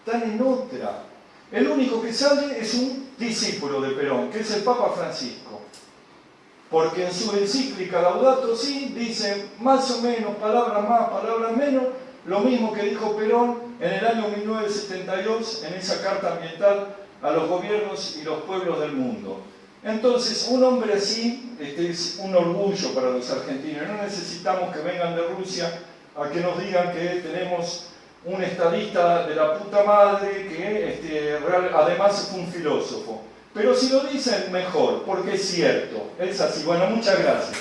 están en otra. El único que sale es un discípulo de Perón, que es el Papa Francisco. Porque en su encíclica Laudato Si dice más o menos, palabras más, palabras menos, lo mismo que dijo Perón en el año 1972 en esa carta ambiental a los gobiernos y los pueblos del mundo. Entonces, un hombre así es un orgullo para los argentinos. No necesitamos que vengan de Rusia a que nos digan que tenemos un estadista de la puta madre que además fue un filósofo. Pero si lo dicen, mejor, porque es cierto. Es así. Bueno, muchas gracias.